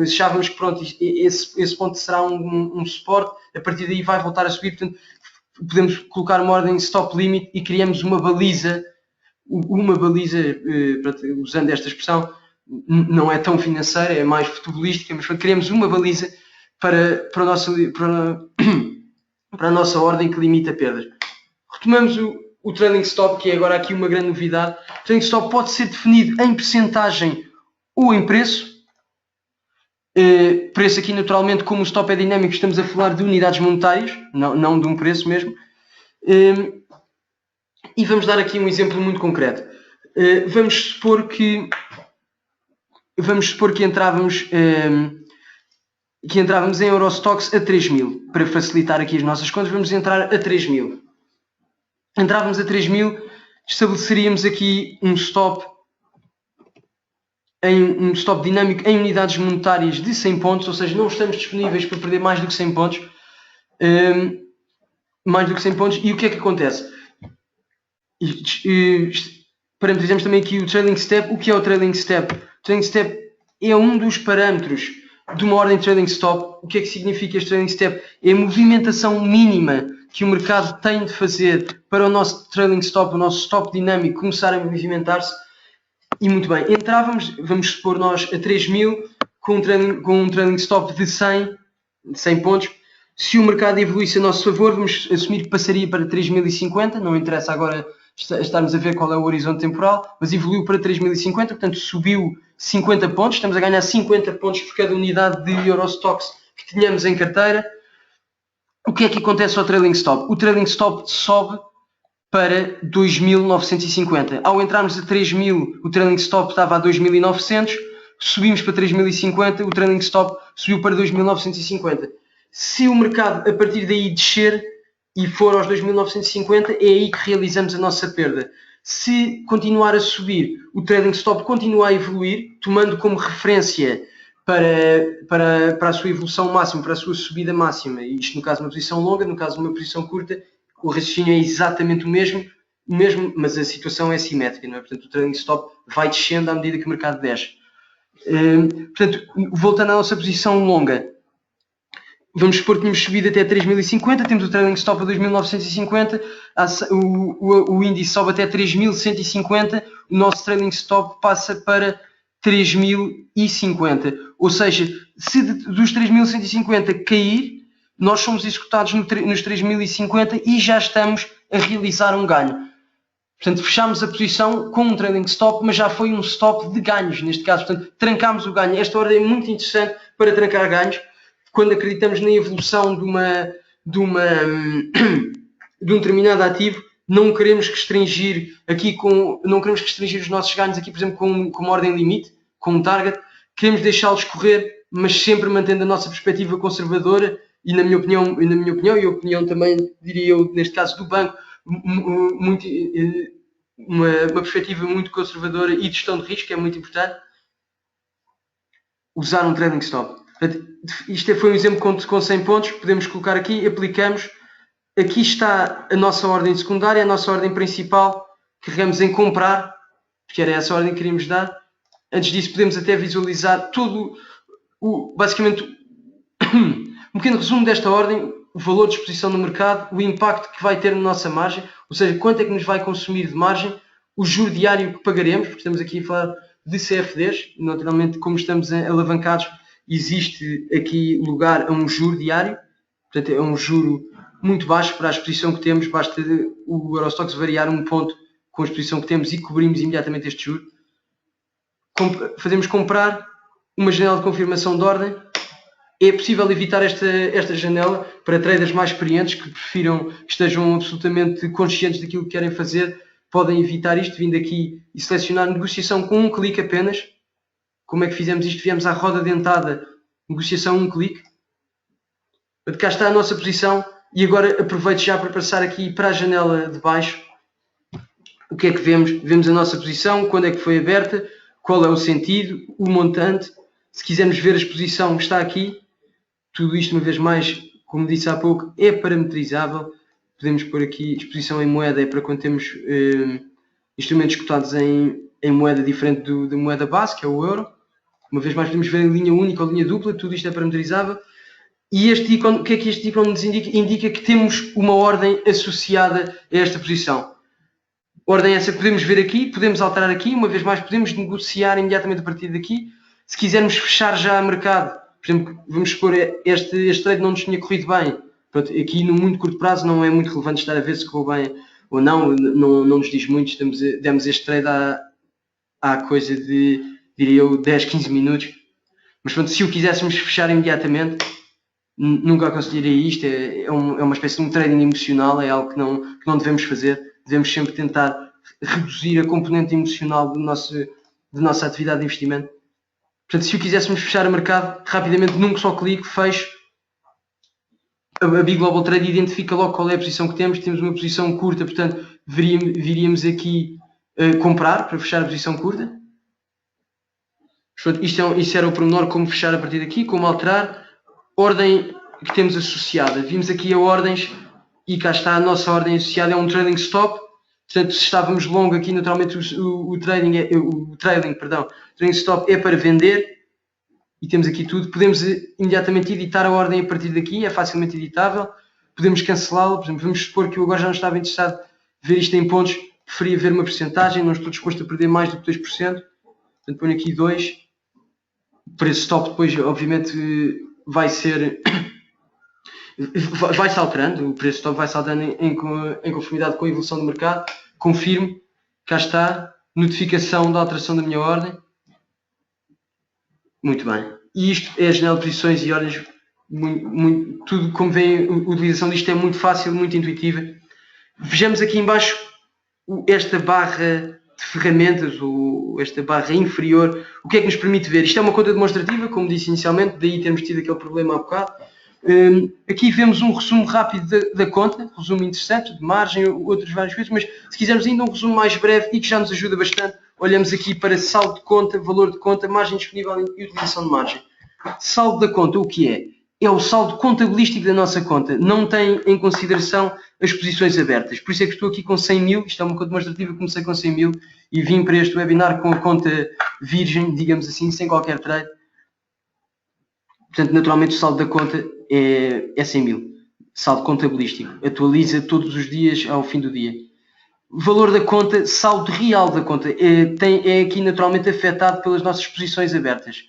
Achávamos que pronto, esse ponto será um suporte, a partir daí vai voltar a subir, portanto podemos colocar uma ordem stop limit e criamos uma baliza, usando esta expressão, não é tão financeira, é mais futebolística, mas criamos uma baliza para a nossa ordem que limita perdas. Retomamos o trailing stop, que é agora aqui uma grande novidade. O trailing stop pode ser definido em percentagem ou em preço. Preço aqui naturalmente, como o stop é dinâmico, estamos a falar de unidades monetárias, não de um preço mesmo. E vamos dar aqui um exemplo muito concreto. Vamos supor que entrávamos em Eurostoxx a 3.000. Para facilitar aqui as nossas contas, vamos entrar a 3.000. Entrávamos a 3.000, estabeleceríamos aqui um stop dinâmico em unidades monetárias de 100 pontos, ou seja, não estamos disponíveis para perder mais do que 100 pontos. E o que é que acontece? Parametrizamos também aqui o trailing step. O que é o trailing step? O trailing step é um dos parâmetros de uma ordem trailing stop. O que é que significa este trailing step? É a movimentação mínima que o mercado tem de fazer para o nosso trailing stop, o nosso stop dinâmico, começar a movimentar-se. E muito bem, vamos supor nós a 3.000 com um trailing stop de 100 pontos. Se o mercado evoluísse a nosso favor, vamos assumir que passaria para 3.050, não interessa agora estarmos a ver qual é o horizonte temporal, mas evoluiu para 3.050, portanto subiu 50 pontos, estamos a ganhar 50 pontos por cada unidade de Eurostoxx que tínhamos em carteira. O que é que acontece ao trailing stop? O trailing stop sobe para 2.950. Ao entrarmos a 3.000, o trailing stop estava a 2.900, subimos para 3.050, o trailing stop subiu para 2.950. Se o mercado a partir daí descer e for aos 2.950, é aí que realizamos a nossa perda. Se continuar a subir, o trailing stop continua a evoluir, tomando como referência para a sua evolução máxima, para a sua subida máxima. Isto no caso de uma posição longa, no caso de uma posição curta, o raciocínio é exatamente o mesmo, mas a situação é simétrica, não é? Portanto, o trailing stop vai descendo à medida que o mercado desce. Portanto, voltando à nossa posição longa, vamos supor que tínhamos subido até 3.050, temos o trailing stop a 2.950, o índice sobe até 3.150, o nosso trailing stop passa para 3.050. Ou seja, se dos 3.150 cair, nós somos executados nos 3.050 e já estamos a realizar um ganho. Portanto, fechamos a posição com um trailing stop, mas já foi um stop de ganhos, neste caso. Portanto, trancámos o ganho. Esta ordem é muito interessante para trancar ganhos, quando acreditamos na evolução de um determinado ativo. Não queremos restringir os nossos ganhos aqui, por exemplo, com uma ordem limite, com um target. Queremos deixá-los correr, mas sempre mantendo a nossa perspectiva conservadora e, na minha opinião, e a opinião também, diria eu, neste caso do banco, uma perspectiva muito conservadora e de gestão de risco, que é muito importante, usar um trailing stop. Portanto, isto foi um exemplo com 100 pontos, podemos colocar aqui, aplicamos. Aqui está a nossa ordem secundária, a nossa ordem principal, carregamos em comprar, porque era essa a ordem que queríamos dar. Antes disso podemos até visualizar todo basicamente um pequeno resumo desta ordem, o valor de exposição no mercado, o impacto que vai ter na nossa margem, ou seja, quanto é que nos vai consumir de margem, o juro diário que pagaremos, porque estamos aqui a falar de CFDs, naturalmente como estamos alavancados, existe aqui lugar a um juro diário, portanto é um juro muito baixo para a exposição que temos, basta o Eurostoxx variar um ponto com a exposição que temos e cobrimos imediatamente este juro. Fazemos comprar uma janela de confirmação de ordem. É possível evitar esta janela para traders mais experientes que prefiram, que estejam absolutamente conscientes daquilo que querem fazer, podem evitar isto vindo aqui e selecionar negociação com um clique apenas. Como é que fizemos isto? Viemos à roda dentada, negociação um clique. Cá está a nossa posição e agora aproveito já para passar aqui para a janela de baixo. O que é que vemos? Vemos a nossa posição, quando é que foi aberta, qual é o sentido, o montante. Se quisermos ver a exposição, está aqui. Tudo isto, uma vez mais, como disse há pouco, é parametrizável. Podemos pôr aqui exposição em moeda, é para quando temos instrumentos cotados em moeda diferente da moeda base, que é o euro. Uma vez mais, podemos ver em linha única ou linha dupla, tudo isto é parametrizável. E este ícone, o que é que este ícone nos indica? Indica que temos uma ordem associada a esta posição. Ordem essa que podemos ver aqui, podemos alterar aqui, uma vez mais, podemos negociar imediatamente a partir daqui. Se quisermos fechar já a mercado, por exemplo, vamos supor este trade não nos tinha corrido bem. Pronto, aqui no muito curto prazo não é muito relevante estar a ver se correu bem ou não, não nos diz muito. Demos este trade há coisa de, diria eu, 10, 15 minutos. Mas pronto, se o quiséssemos fechar imediatamente, nunca aconselharia isto. É uma espécie de um trading emocional, é algo que não devemos fazer. Devemos sempre tentar reduzir a componente emocional da nossa atividade de investimento. Portanto, se o quiséssemos fechar a mercado, rapidamente, num só clique, fecho. A Big Global Trade identifica logo qual é a posição que temos. Temos uma posição curta, portanto, viríamos aqui comprar para fechar a posição curta. Portanto, isto era o pormenor, como fechar a partir daqui, como alterar. Ordem que temos associada. Vimos aqui a ordens e cá está a nossa ordem associada, é um trailing stop. Portanto, se estávamos longo aqui, naturalmente o trailing stop é para vender e temos aqui tudo. Podemos imediatamente editar a ordem a partir daqui, é facilmente editável. Podemos cancelá-la, por exemplo, vamos supor que eu agora já não estava interessado em ver isto em pontos, preferia ver uma porcentagem, não estou disposto a perder mais do que 2%. Portanto, ponho aqui 2. O preço stop depois, obviamente, vai-se alterando, o preço stop vai-se alterando em conformidade com a evolução do mercado. Confirmo, cá está, notificação da alteração da minha ordem. Muito bem. E isto é a janela de posições e ordens, tudo como vem, a utilização disto é muito fácil, muito intuitiva. Vejamos aqui em baixo esta barra de ferramentas, ou esta barra inferior, o que é que nos permite ver? Isto é uma conta demonstrativa, como disse inicialmente, daí termos tido aquele problema há bocado. Aqui vemos um resumo rápido da conta, resumo interessante, de margem, outros vários coisas, mas se quisermos ainda um resumo mais breve e que já nos ajuda bastante, olhamos aqui para saldo de conta, valor de conta, margem disponível e utilização de margem. Saldo da conta, o que é? É o saldo contabilístico da nossa conta, não tem em consideração as posições abertas. Por isso é que estou aqui com 100 mil, isto é uma conta demonstrativa, comecei com 100 mil e vim para este webinar com a conta virgem, digamos assim, sem qualquer trade. Portanto, naturalmente o saldo da conta é 100 mil. Saldo contabilístico. Atualiza todos os dias ao fim do dia. Valor da conta, saldo real da conta. É aqui naturalmente afetado pelas nossas posições abertas.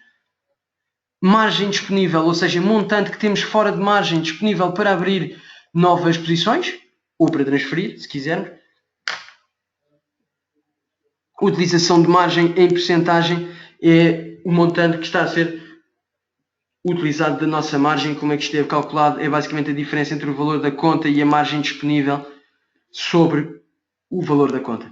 Margem disponível, ou seja, montante que temos fora de margem disponível para abrir novas posições, ou para transferir, se quisermos. Utilização de margem em percentagem é o montante que está a ser utilizado da nossa margem. Como é que isto é calculado? É basicamente a diferença entre o valor da conta e a margem disponível sobre o valor da conta.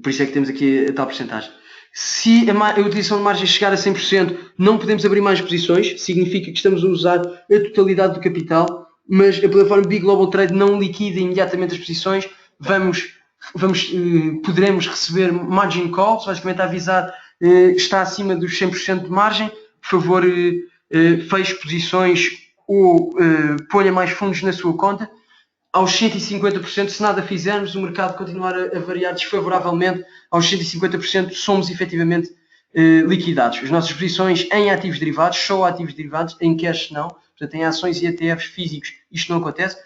Por isso é que temos aqui a tal percentagem. Se a utilização de margem chegar a 100%, não podemos abrir mais posições. Significa que estamos a usar a totalidade do capital, mas a plataforma Big Global Trade não liquida imediatamente as posições. Vamos poderemos receber margin calls, basicamente a avisar está acima dos 100% de margem, por favor feche posições ou ponha mais fundos na sua conta. Aos 150%, se nada fizermos, o mercado continuar a variar desfavoravelmente, aos 150% somos efetivamente liquidados. As nossas posições em ativos derivados, só ativos derivados, em cash não, portanto em ações e ETFs físicos isto não acontece.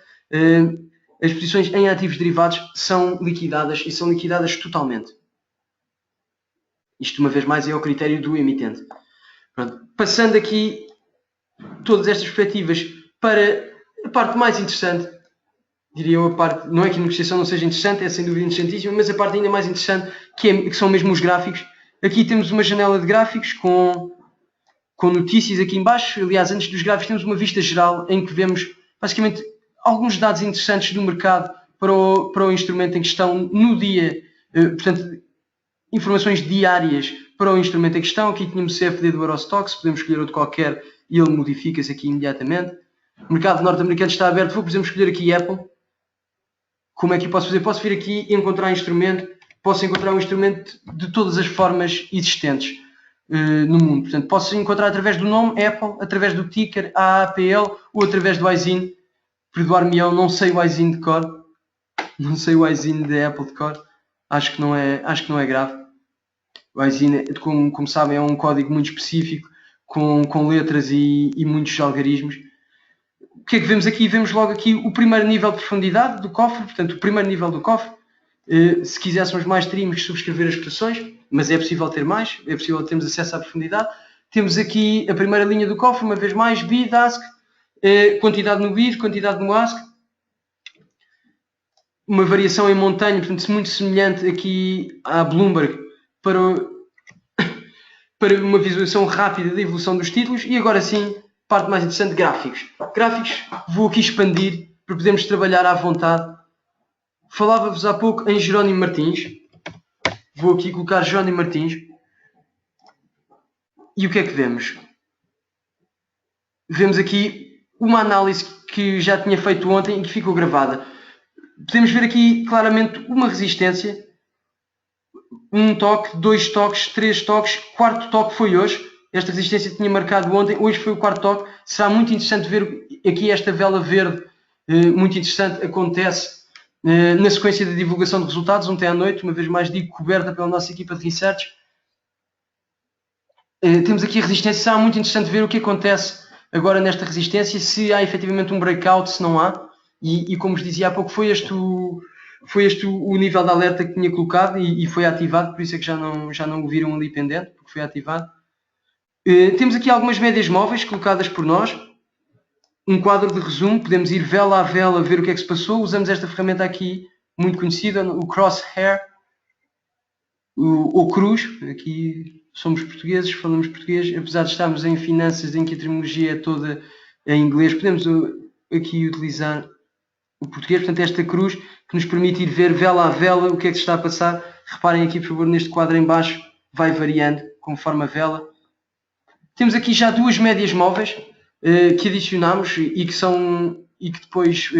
As posições em ativos derivados são liquidadas e são liquidadas totalmente. Isto, uma vez mais, é o critério do emitente. Pronto. Passando aqui todas estas perspectivas para a parte mais interessante, diria eu, a parte, não é que a negociação não seja interessante, é sem dúvida interessantíssima, mas a parte ainda mais interessante, que são mesmo os gráficos. Aqui temos uma janela de gráficos com notícias aqui em baixo. Aliás, antes dos gráficos temos uma vista geral em que vemos basicamente alguns dados interessantes do mercado para o instrumento em questão no dia, portanto, informações diárias para o instrumento em questão. Aqui tínhamos o CFD do Eurostoxx, podemos escolher outro qualquer e ele modifica-se aqui imediatamente. O mercado norte-americano está aberto, vou, por exemplo, escolher aqui Apple. Como é que eu posso fazer? Posso vir aqui e encontrar instrumento, posso encontrar um instrumento de todas as formas existentes no mundo. Portanto, posso encontrar através do nome Apple, através do ticker AAPL ou através do ISIN. Perdoar-me-ão, não sei o ISIN de cor. Não sei o ISIN da Apple de cor. Acho que não é grave. O ISIN, como sabem, é um código muito específico, com letras e muitos algarismos. O que é que vemos aqui? Vemos logo aqui o primeiro nível de profundidade do cofre, portanto, o primeiro nível do cofre. Se quiséssemos mais, teríamos que subscrever as cotações, mas é possível ter mais, é possível termos acesso à profundidade. Temos aqui a primeira linha do cofre, uma vez mais, bid, ask, quantidade no bid, quantidade no ask. Uma variação em montanha, portanto, muito semelhante aqui à Bloomberg para uma visualização rápida da evolução dos títulos. E agora sim, parte mais interessante, gráficos. Gráficos, vou aqui expandir para podermos trabalhar à vontade. Falava-vos há pouco em Jerónimo Martins. Vou aqui colocar Jerónimo Martins. E o que é que vemos? Vemos aqui uma análise que já tinha feito ontem e que ficou gravada. Podemos ver aqui claramente uma resistência. Um toque, 2 toques, 3 toques, quarto toque foi hoje. Esta resistência tinha marcado ontem, hoje foi o quarto toque. Será muito interessante ver aqui esta vela verde, muito interessante, acontece na sequência da divulgação de resultados, ontem à noite, uma vez mais digo, coberta pela nossa equipa de research. Temos aqui a resistência, será muito interessante ver o que acontece agora nesta resistência, se há efetivamente um breakout, se não há. E como vos dizia há pouco, foi este o nível de alerta que tinha colocado e foi ativado, por isso é que já não o viram ali pendente, porque foi ativado. Temos aqui algumas médias móveis colocadas por nós, um quadro de resumo, podemos ir vela a vela ver o que é que se passou. Usamos esta ferramenta aqui, muito conhecida, o Crosshair, o Cruz. Aqui somos portugueses, falamos português, apesar de estarmos em finanças em que a terminologia é toda em inglês, podemos aqui utilizar o português. Portanto, esta cruz que nos permite ir ver vela a vela o que é que se está a passar. Reparem aqui, por favor, neste quadro em baixo, vai variando conforme a vela. Temos aqui já duas médias móveis que adicionamos e que depois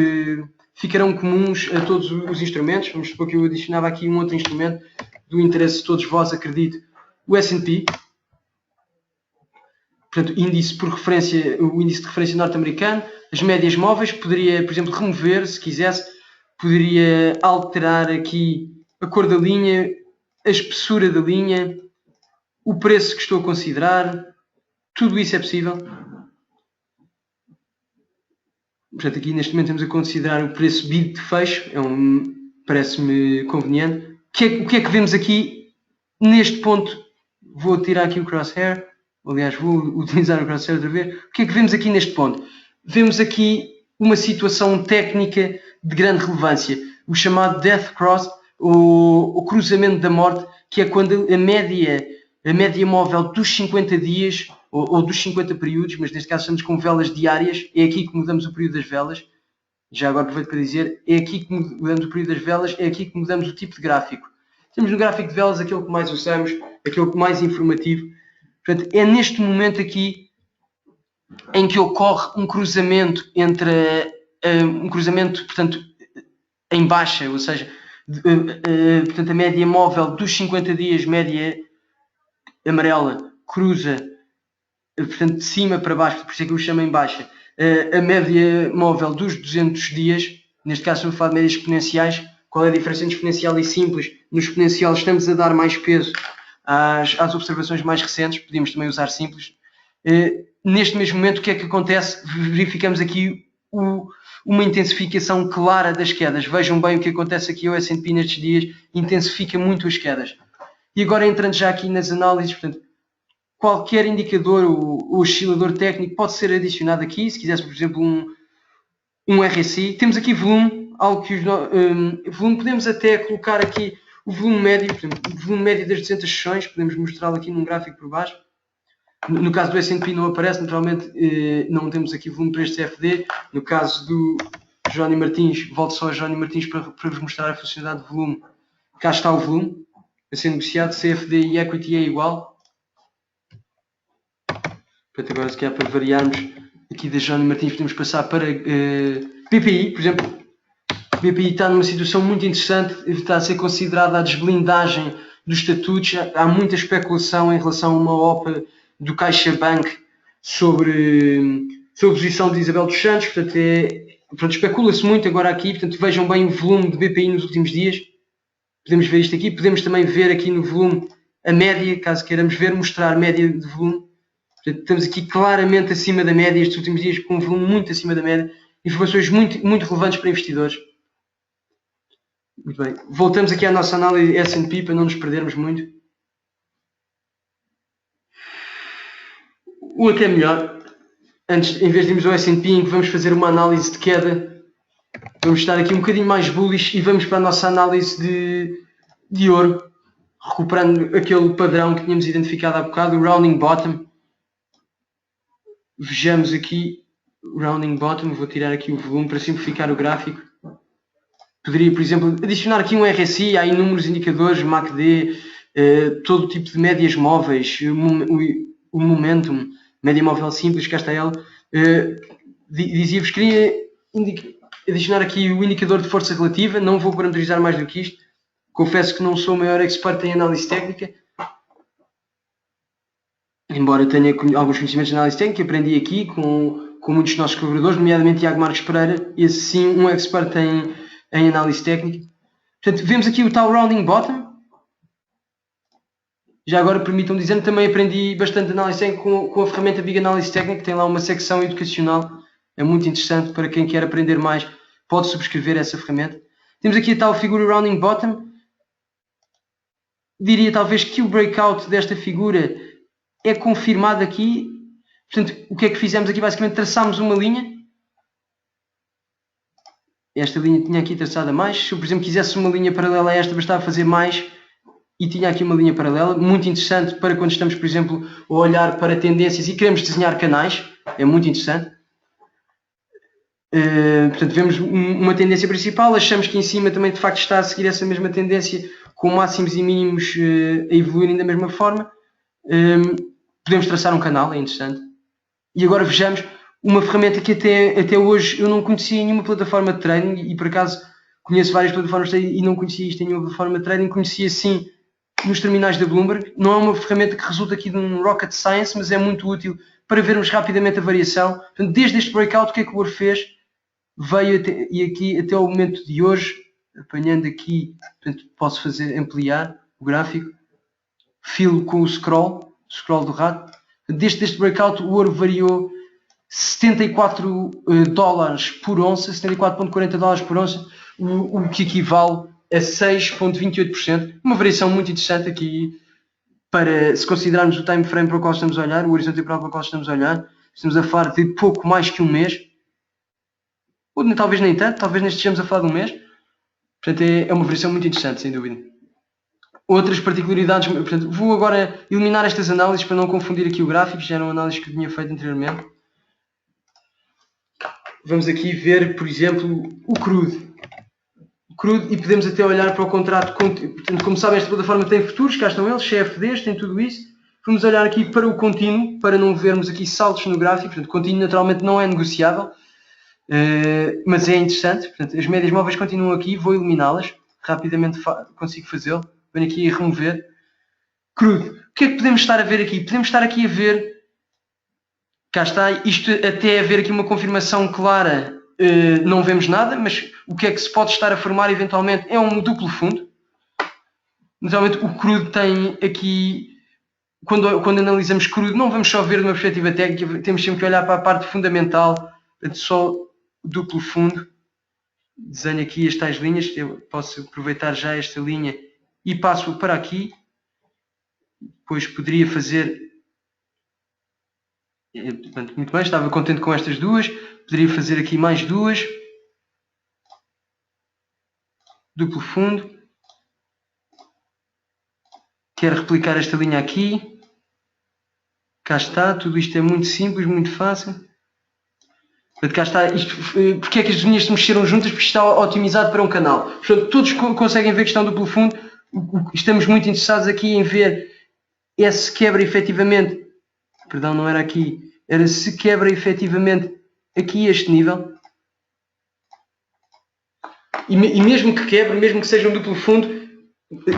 ficarão comuns a todos os instrumentos. Vamos supor que eu adicionava aqui um outro instrumento do interesse de todos vós, acredito, o S&P. Portanto, índice por referência, o índice de referência norte-americano, as médias móveis, poderia, por exemplo, remover, se quisesse, poderia alterar aqui a cor da linha, a espessura da linha, o preço que estou a considerar, tudo isso é possível. Portanto, aqui neste momento estamos a considerar o preço bid de fecho, parece-me conveniente. O que é que vemos aqui neste ponto? Vou tirar aqui o crosshair, aliás vou utilizar o crosshair outra vez. O que é que vemos aqui neste ponto? Vemos aqui uma situação técnica de grande relevância, o chamado death cross, o cruzamento da morte, que é quando a média móvel dos 50 dias ou dos 50 períodos, mas neste caso estamos com velas diárias, é aqui que mudamos o período das velas. Já agora aproveito para dizer, é aqui que mudamos o período das velas, é aqui que mudamos o tipo de gráfico. Temos no gráfico de velas aquele que mais usamos, aquele que mais informativo. Portanto, é neste momento aqui em que ocorre um cruzamento portanto, em baixa, ou seja, Portanto, a média móvel dos 50 dias, média amarela, cruza, portanto, de cima para baixo, por isso é que eu chamo em baixa. A média móvel dos 200 dias, neste caso estamos a falar de médias exponenciais. Qual é a diferença entre exponencial e simples? No exponencial estamos a dar mais peso às observações mais recentes, podíamos também usar simples. Neste mesmo momento, o que é que acontece? Verificamos aqui uma intensificação clara das quedas. Vejam bem o que acontece aqui ao S&P nestes dias, intensifica muito as quedas. E agora entrando já aqui nas análises, portanto, qualquer indicador ou oscilador técnico pode ser adicionado aqui, se quisermos, por exemplo, um RSI. Temos aqui volume, algo que volume, podemos até colocar aqui o volume médio, portanto, o volume médio das 200 sessões, podemos mostrá-lo aqui num gráfico por baixo. No caso do S&P não aparece, naturalmente não temos aqui volume para este CFD. No caso do Jónio Martins, volto só a Jónio Martins para vos mostrar a funcionalidade de volume. Cá está o volume a ser negociado, CFD e Equity é igual. Portanto, agora se calhar para variarmos aqui da Jónio Martins podemos passar para BPI, por exemplo. BPI está numa situação muito interessante, está a ser considerada a desblindagem dos estatutos. Há muita especulação em relação a uma OPA do CaixaBank sobre a posição de Isabel dos Santos. Portanto, especula-se muito agora aqui. Portanto, vejam bem o volume de BPI nos últimos dias. Podemos ver isto aqui. Podemos também ver aqui no volume a média, caso queiramos ver, mostrar a média de volume. Portanto, estamos aqui claramente acima da média estes últimos dias, com um volume muito acima da média. Informações muito, muito relevantes para investidores. Muito bem. Voltamos aqui à nossa análise S&P para não nos perdermos muito. O que é melhor, antes, em vez de irmos ao S&P, em que vamos fazer uma análise de queda, vamos estar aqui um bocadinho mais bullish e vamos para a nossa análise de ouro, recuperando aquele padrão que tínhamos identificado há bocado, o rounding bottom. Vejamos aqui o rounding bottom, vou tirar aqui o volume para simplificar o gráfico. Poderia, por exemplo, adicionar aqui um RSI, há inúmeros indicadores, MACD, todo tipo de médias móveis, o momentum, média móvel simples, cá está ela. Dizia-vos que queria adicionar aqui o indicador de força relativa, não vou parametrizar mais do que isto. Confesso que não sou o maior expert em análise técnica, embora tenha alguns conhecimentos de análise técnica, aprendi aqui com muitos dos nossos colaboradores, nomeadamente Tiago Marques Pereira, esse sim, um expert em análise técnica. Portanto, vemos aqui o tal rounding bottom. Já agora permitam dizer-me, também aprendi bastante análise técnica com a ferramenta Big Analysis Technique, tem lá uma secção educacional, é muito interessante para quem quer aprender mais, pode subscrever essa ferramenta. Temos aqui a tal figura rounding bottom. Diria talvez que o breakout desta figura é confirmado aqui. Portanto, o que é que fizemos aqui? Basicamente traçámos uma linha. Esta linha tinha aqui traçada mais. Se eu, por exemplo, quisesse uma linha paralela a esta, bastava fazer mais e tinha aqui uma linha paralela. Muito interessante para quando estamos, por exemplo, a olhar para tendências e queremos desenhar canais. É muito interessante. Portanto, vemos uma tendência principal. Achamos que em cima também, de facto, está a seguir essa mesma tendência com máximos e mínimos a evoluírem da mesma forma. Podemos traçar um canal, é interessante. E agora vejamos uma ferramenta que até hoje eu não conhecia em nenhuma plataforma de trading e por acaso conheço várias plataformas de trading e não conhecia isto em nenhuma plataforma de trading, conhecia sim nos terminais da Bloomberg. Não é uma ferramenta que resulta aqui de um rocket science, mas é muito útil para vermos rapidamente a variação. Portanto, desde este breakout, o que é que o ouro fez? Veio até o momento de hoje, apanhando aqui, portanto, posso ampliar o gráfico, filo com o scroll do rato. Desde este breakout, o ouro variou 74 dólares por onça, 74,40 dólares por onça, o que equivale a 6,28%. Uma variação muito interessante aqui, para se considerarmos o time frame para o qual estamos a olhar, o horizonte temporal para o qual estamos a olhar. Estamos a falar de pouco mais que um mês, ou talvez nem tanto, talvez neste estejamos a falar de um mês. Portanto, é uma variação muito interessante, sem dúvida. Outras particularidades, portanto, vou agora eliminar estas análises para não confundir aqui o gráfico, já eram análises que eu tinha feito anteriormente. Vamos aqui ver, por exemplo, o crude. E podemos até olhar para o contrato. Portanto, como sabem, esta plataforma tem futuros, cá estão eles, CFDs, tem tudo isso. Vamos olhar aqui para o contínuo, para não vermos aqui saltos no gráfico. Portanto, o contínuo naturalmente não é negociável, mas é interessante. Portanto, as médias móveis continuam aqui, vou eliminá-las. rapidamente consigo fazê-lo. Venho aqui a remover. Crudo. O que é que podemos estar a ver aqui? Podemos estar aqui a ver, cá está, isto até haver aqui uma confirmação clara, não vemos nada, mas o que é que se pode estar a formar eventualmente é um duplo fundo. Naturalmente o crudo tem aqui, quando analisamos crudo, não vamos só ver de uma perspectiva técnica, temos sempre que olhar para a parte fundamental, só duplo fundo. Desenho aqui as tais linhas, eu posso aproveitar já esta linha e passo para aqui. Depois poderia fazer, portanto, muito bem, estava contente com estas duas, poderia fazer aqui mais duas, duplo fundo, quero replicar esta linha aqui, cá está, tudo isto é muito simples, muito fácil. Portanto, cá está, isto, porque é que as linhas se mexeram juntas? Porque está otimizado para um canal. Portanto, todos conseguem ver que estão duplo fundo, estamos muito interessados aqui em ver se quebra efetivamente, perdão, não era aqui, era se quebra efetivamente aqui este nível. E mesmo que quebre, mesmo que seja um duplo fundo,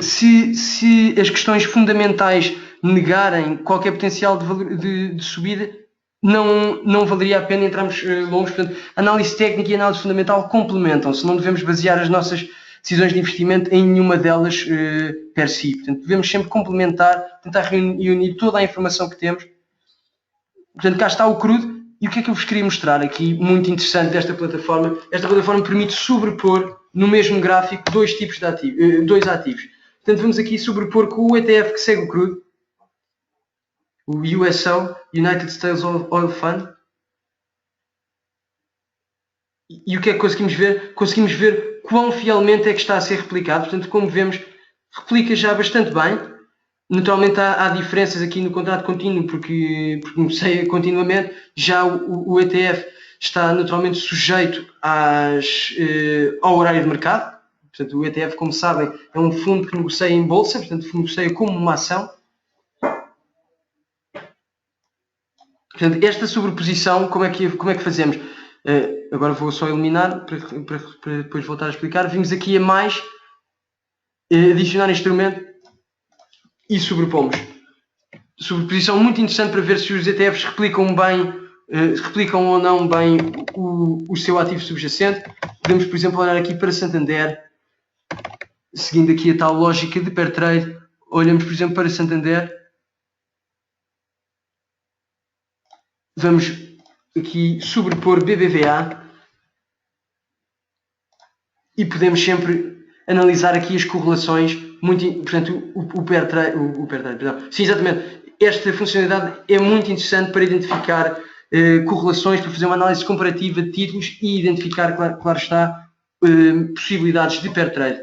se as questões fundamentais negarem qualquer potencial de subida, não valeria a pena entrarmos longos. Portanto, análise técnica e análise fundamental complementam-se. Não devemos basear as nossas decisões de investimento em nenhuma delas per si. Portanto, devemos sempre complementar, tentar reunir toda a informação que temos. Portanto, cá está o crudo. E o que é que eu vos queria mostrar aqui, muito interessante desta plataforma? Esta plataforma permite sobrepor no mesmo gráfico dois tipos de ativos, dois ativos. Portanto, vamos aqui sobrepor com o ETF que segue o crudo, o USO, United States Oil Fund. E o que é que conseguimos ver? Conseguimos ver quão fielmente é que está a ser replicado. Portanto, como vemos, replica já bastante bem. Naturalmente há diferenças aqui no contrato contínuo, porque negociei continuamente. Já o ETF está naturalmente sujeito ao horário de mercado. Portanto, o ETF, como sabem, é um fundo que negocia em bolsa, portanto, negocia como uma ação. Portanto, esta sobreposição, como é que fazemos? Agora vou só eliminar para depois voltar a explicar. Vimos aqui a mais, adicionar instrumento e sobrepomos. Sobreposição muito interessante para ver se os ETFs replicam bem, replicam ou não bem o seu ativo subjacente. Podemos, por exemplo, olhar aqui para Santander, seguindo aqui a tal lógica de pair trade. Olhamos, por exemplo, para Santander. Vamos aqui sobrepor BBVA e podemos sempre analisar aqui as correlações. Portanto, o pair trade, perdão. Sim, exatamente. Esta funcionalidade é muito interessante para identificar correlações, para fazer uma análise comparativa de títulos e identificar, claro está, possibilidades de pair trade.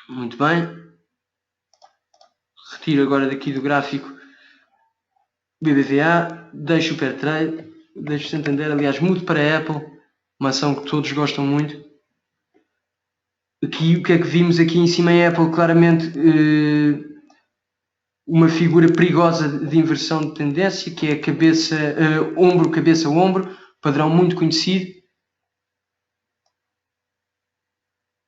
Muito bem. Retiro agora daqui do gráfico BBVA, deixo o pair trade, deixo Santander, aliás, mudo para Apple, uma ação que todos gostam muito. Aqui, o que é que vimos aqui em cima em Apple? Claramente uma figura perigosa de inversão de tendência, que é a cabeça, ombro, cabeça, ombro, padrão muito conhecido.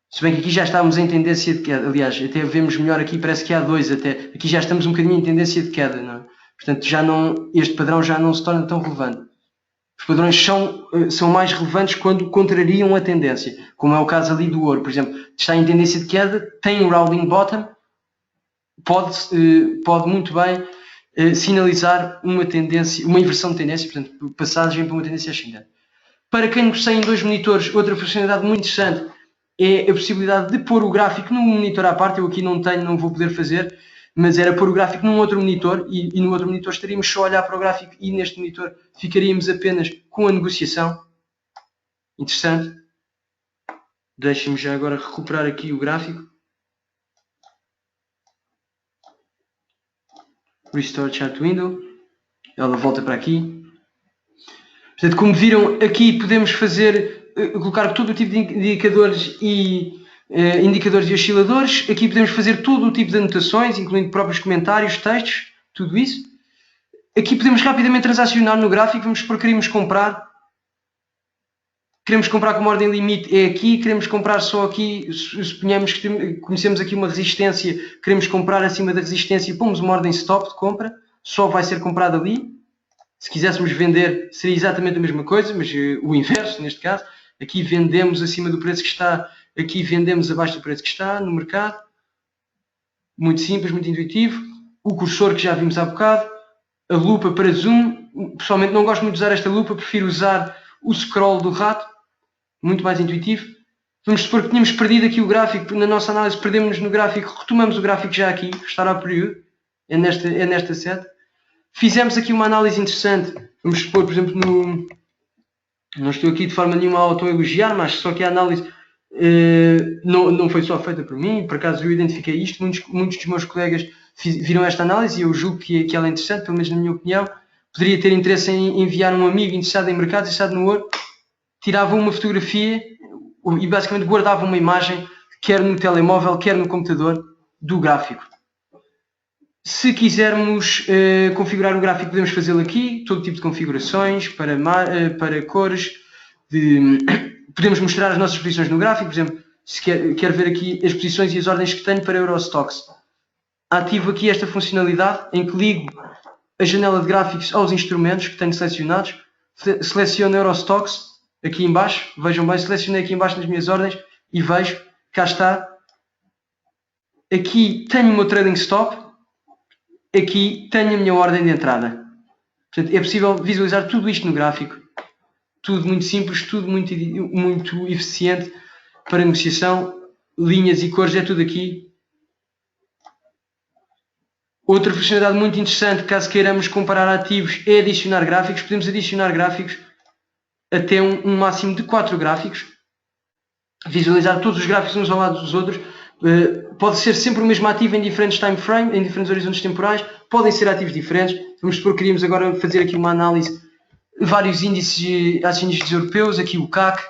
Se bem que aqui já estávamos em tendência de queda, aliás, até vemos melhor aqui, parece que há dois até. Aqui já estamos um bocadinho em tendência de queda, não é? Portanto, este padrão já não se torna tão relevante. Os padrões são mais relevantes quando contrariam a tendência, como é o caso ali do ouro, por exemplo. Está em tendência de queda, tem um rounding bottom, pode muito bem sinalizar uma inversão de tendência, portanto, passagem para uma tendência ascendente. Para quem negocia em dois monitores, outra funcionalidade muito interessante é a possibilidade de pôr o gráfico num monitor à parte. Eu aqui não tenho, não vou poder fazer, mas era pôr o gráfico num outro monitor e no outro monitor estaríamos só a olhar para o gráfico e neste monitor ficaríamos apenas com a negociação. Interessante. Deixem-me já agora recuperar aqui o gráfico. Restore Chart Window. Ela volta para aqui. Portanto, como viram, aqui podemos colocar todo o tipo de indicadores e osciladores. Aqui podemos fazer todo o tipo de anotações, incluindo próprios comentários, textos, tudo isso. Aqui podemos rapidamente transacionar no gráfico. Vamos supor que queríamos comprar. Queremos comprar com uma ordem limite, é aqui. Queremos comprar só aqui, suponhamos que conhecemos aqui uma resistência, queremos comprar acima da resistência, pomos uma ordem stop de compra, só vai ser comprado ali. Se quiséssemos vender, seria exatamente a mesma coisa, mas o inverso neste caso. Aqui vendemos acima do preço que está, aqui vendemos abaixo do preço que está no mercado. Muito simples, muito intuitivo. O cursor que já vimos há bocado, a lupa para zoom. Pessoalmente não gosto muito de usar esta lupa, prefiro usar o scroll do rato, muito mais intuitivo. Vamos supor que tínhamos perdido aqui o gráfico, na nossa análise perdemos no gráfico, retomamos o gráfico já aqui, restaurar período, é nesta seta. Fizemos aqui uma análise interessante, vamos supor, por exemplo, não estou aqui de forma nenhuma a autoelogiar, mas só que a análise não foi só feita por mim, por acaso eu identifiquei isto, muitos dos meus colegas viram esta análise e eu julgo que ela é interessante, pelo menos na minha opinião. Poderia ter interesse em enviar um amigo interessado em mercado, interessado no ouro, tirava uma fotografia e basicamente guardava uma imagem, quer no telemóvel, quer no computador, do gráfico. Se quisermos configurar o gráfico, podemos fazê-lo aqui, todo tipo de configurações, para cores, podemos mostrar as nossas posições no gráfico, por exemplo, se quer ver aqui as posições e as ordens que tenho para Eurostoxx. Ativo aqui esta funcionalidade em que ligo a janela de gráficos aos instrumentos que tenho selecionados, seleciono Eurostoxx aqui em baixo, vejam bem, selecionei aqui em baixo nas minhas ordens e vejo, cá está, aqui tenho o meu trading stop, aqui tenho a minha ordem de entrada. Portanto, é possível visualizar tudo isto no gráfico, tudo muito simples, tudo muito eficiente para negociação, linhas e cores, é tudo aqui. Outra funcionalidade muito interessante, caso queiramos comparar ativos, é adicionar gráficos. Podemos adicionar gráficos até um máximo de 4 gráficos. Visualizar todos os gráficos uns ao lado dos outros. Pode ser sempre o mesmo ativo em diferentes time frames, em diferentes horizontes temporais. Podem ser ativos diferentes. Vamos supor que queríamos agora fazer aqui uma análise de vários índices acionistas europeus. Aqui o CAC.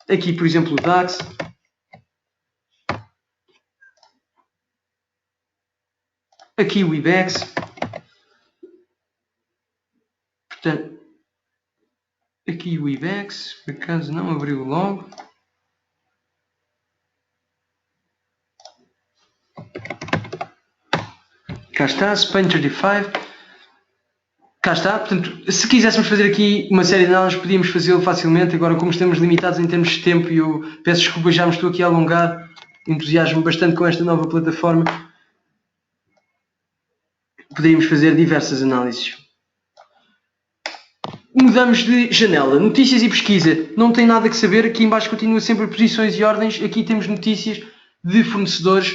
Aqui, por exemplo, o DAX. Aqui o IBEX. Portanto, aqui o IBEX, por acaso não abriu logo. Cá está, Spain 35. Cá está, portanto, se quiséssemos fazer aqui uma série de análises, podíamos fazê-lo facilmente. Agora, como estamos limitados em termos de tempo, e eu peço desculpa, já me estou aqui a alongar, entusiasmo bastante com esta nova plataforma, poderíamos fazer diversas análises. Mudamos de janela, notícias e pesquisa, não tem nada que saber, aqui em baixo continua sempre posições e ordens, aqui temos notícias de fornecedores,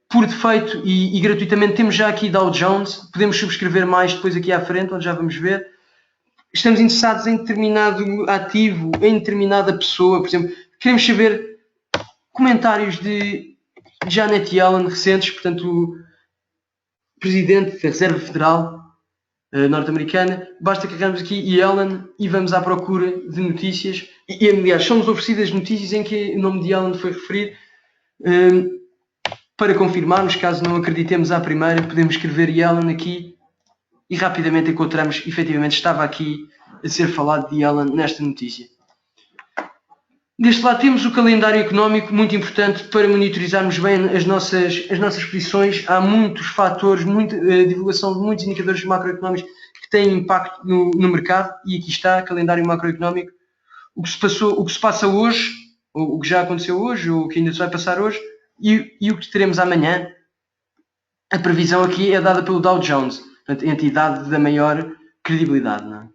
por defeito e gratuitamente temos já aqui Dow Jones, podemos subscrever mais depois aqui à frente, onde já vamos ver. Estamos interessados em determinado ativo, em determinada pessoa, por exemplo, queremos saber comentários de Janet Yellen recentes, portanto, o presidente da Reserva Federal norte-americana, basta carregarmos aqui Yellen e vamos à procura de notícias e aliás, são-nos oferecidas notícias em que o nome de Yellen foi referido. Para confirmarmos, caso não acreditemos à primeira, podemos escrever Yellen aqui e rapidamente encontramos, efetivamente estava aqui a ser falado de Yellen nesta notícia. Deste lado temos o calendário económico, muito importante para monitorizarmos bem as nossas posições. Há muitos fatores, divulgação de muitos indicadores macroeconómicos que têm impacto no mercado e aqui está, calendário macroeconómico. O que se passa hoje, ou o que já aconteceu hoje, ou o que ainda se vai passar hoje, e o que teremos amanhã. A previsão aqui é dada pelo Dow Jones, portanto, entidade da maior credibilidade, não é?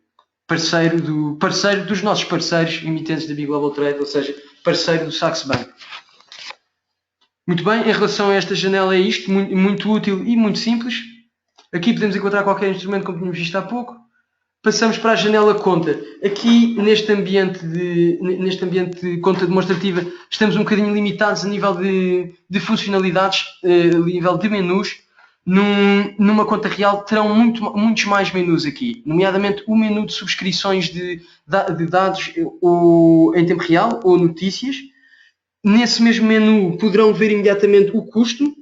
Parceiro dos nossos parceiros emitentes da Big Global Trade, ou seja, parceiro do Saxo Bank. Muito bem, em relação a esta janela é isto, muito útil e muito simples. Aqui podemos encontrar qualquer instrumento como tínhamos visto há pouco. Passamos para a janela conta. Aqui, neste ambiente de conta demonstrativa, estamos um bocadinho limitados a nível de funcionalidades, a nível de menus. Numa conta real terão muitos mais menus aqui, nomeadamente o menu de subscrições de dados ou em tempo real ou notícias. Nesse mesmo menu poderão ver imediatamente o custo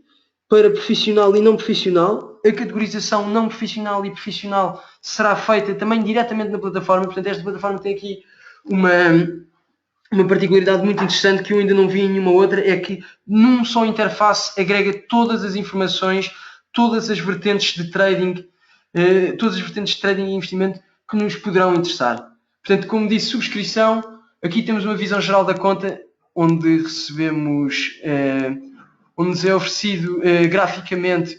para profissional e não profissional. A categorização não profissional e profissional será feita também diretamente na plataforma. Portanto, esta plataforma tem aqui uma, uma particularidade muito interessante que eu ainda não vi em nenhuma outra, é que num só interface agrega todas as informações, todas as vertentes de trading, e investimento que nos poderão interessar. Portanto, como disse, subscrição, aqui temos uma visão geral da conta, onde recebemos, onde nos é oferecido graficamente.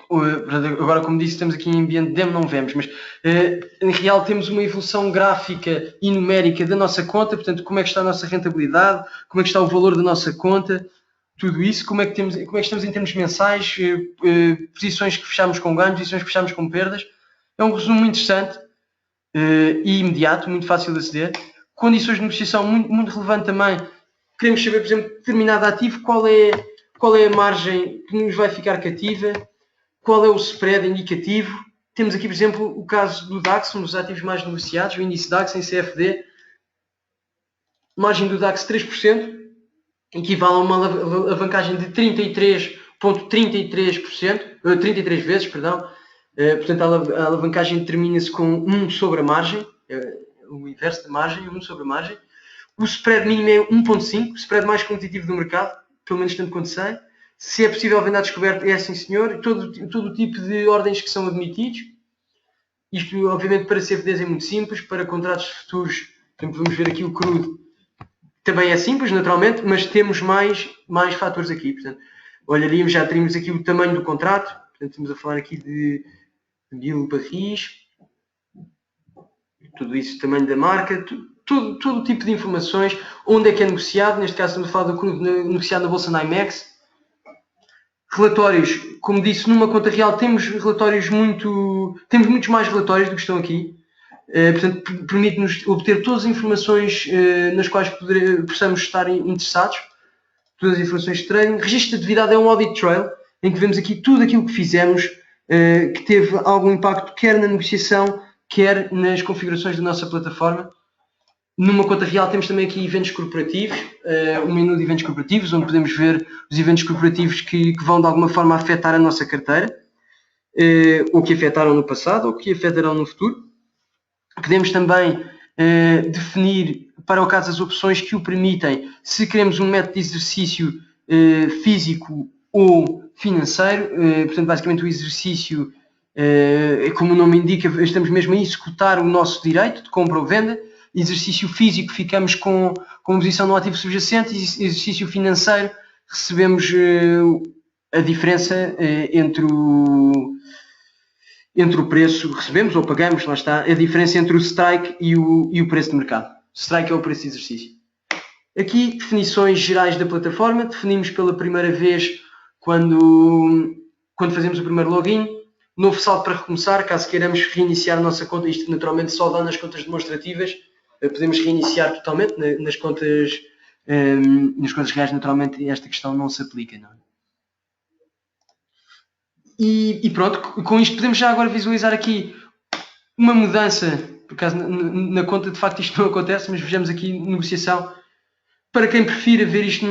Agora, como disse, estamos aqui em ambiente demo, não vemos, mas em real temos uma evolução gráfica e numérica da nossa conta, portanto, como é que está a nossa rentabilidade, como é que está o valor da nossa conta, tudo isso, como é que estamos em termos mensais, posições que fechamos com ganhos, posições que fechamos com perdas. É um resumo muito interessante e imediato, muito fácil de aceder. Condições de negociação muito relevante também. Queremos saber, por exemplo, determinado ativo, qual é a margem que nos vai ficar cativa, qual é o spread indicativo. Temos aqui, por exemplo, o caso do DAX, um dos ativos mais negociados, o índice DAX em CFD. Margem do DAX 3%, equivale a uma alavancagem de 33,33%, 33 vezes, perdão. Portanto, a alavancagem determina-se com 1 sobre a margem, o inverso da margem, 1 sobre a margem. O spread mínimo é 1,5, o spread mais competitivo do mercado, pelo menos tanto quanto sei. Se é possível vender à descoberta, é sim senhor. Todo o tipo de ordens que são admitidos. Isto, obviamente, para CFDs é muito simples. Para contratos futuros, vamos ver aqui o crudo, também é simples, naturalmente, mas temos mais fatores aqui. Portanto, olharíamos, já teríamos aqui o tamanho do contrato. Portanto, estamos a falar aqui de 1000 barris. Tudo isso, tamanho da marca, todo o tipo de informações. Onde é que é negociado? Neste caso, estamos a falar do crudo negociado na Bolsa NYMEX. Relatórios, como disse, numa conta real temos muitos mais relatórios do que estão aqui. Portanto, permite-nos obter todas as informações nas quais possamos estar interessados, todas as informações de trading. Registro de atividade é um audit trail, em que vemos aqui tudo aquilo que fizemos, que teve algum impacto quer na negociação, quer nas configurações da nossa plataforma. Numa conta real temos também aqui eventos corporativos, um menu de eventos corporativos, onde podemos ver os eventos corporativos que vão de alguma forma afetar a nossa carteira, ou que afetaram no passado, ou que afetarão no futuro. Podemos também definir, para o caso das opções que o permitem, se queremos um método de exercício físico ou financeiro. Portanto, basicamente o exercício, como o nome indica, estamos mesmo a executar o nosso direito de compra ou venda. Exercício físico, ficamos com a posição no ativo subjacente. Exercício financeiro, recebemos a diferença entre o preço, recebemos ou pagamos, lá está, a diferença entre o strike e o preço de mercado. Strike é o preço de exercício. Aqui, definições gerais da plataforma. Definimos pela primeira vez quando fazemos o primeiro login. Novo saldo para recomeçar, caso queiramos reiniciar a nossa conta. Isto naturalmente só dá nas contas demonstrativas. Podemos reiniciar totalmente. Nas contas reais, naturalmente, esta questão não se aplica, não é? E pronto, com isto podemos já agora visualizar aqui uma mudança. Por acaso na conta de facto isto não acontece, mas vejamos aqui negociação. Para quem prefira ver isto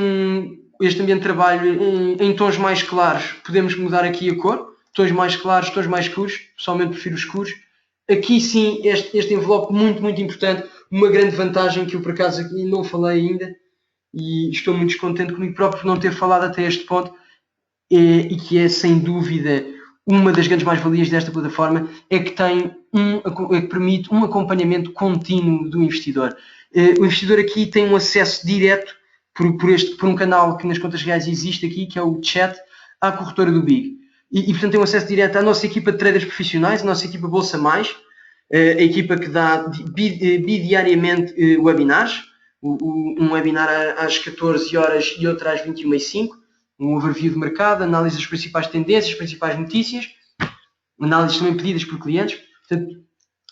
este ambiente de trabalho em tons mais claros, podemos mudar aqui a cor. Tons mais claros, tons mais escuros. Pessoalmente prefiro os escuros. Aqui sim, este envelope muito, muito importante. Uma grande vantagem que eu por acaso aqui não falei ainda, e estou muito descontente comigo próprio por não ter falado até este ponto, e que é sem dúvida uma das grandes mais-valias desta plataforma, é que permite um acompanhamento contínuo do investidor. O investidor aqui tem um acesso direto por um canal que nas contas reais existe aqui, que é o chat, à corretora do BIG. E portanto tem um acesso direto à nossa equipa de traders profissionais, a nossa equipa Bolsa Mais, a equipa que dá bidiariamente webinars, um webinar às 14 horas e outro às 21h05, um overview de mercado, análise das principais tendências, principais notícias, análises também pedidas por clientes. Portanto,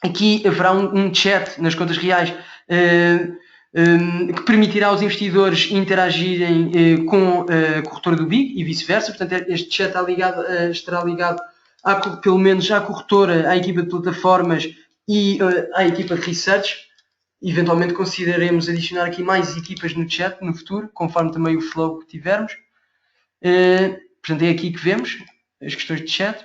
aqui haverá um chat nas contas reais que permitirá aos investidores interagirem com a corretora do BIG e vice-versa. Portanto, este chat estará ligado pelo menos à corretora, à equipa de plataformas e à equipa de research. Eventualmente consideraremos adicionar aqui mais equipas no chat no futuro, conforme também o flow que tivermos. Portanto, é aqui que vemos as questões de chat.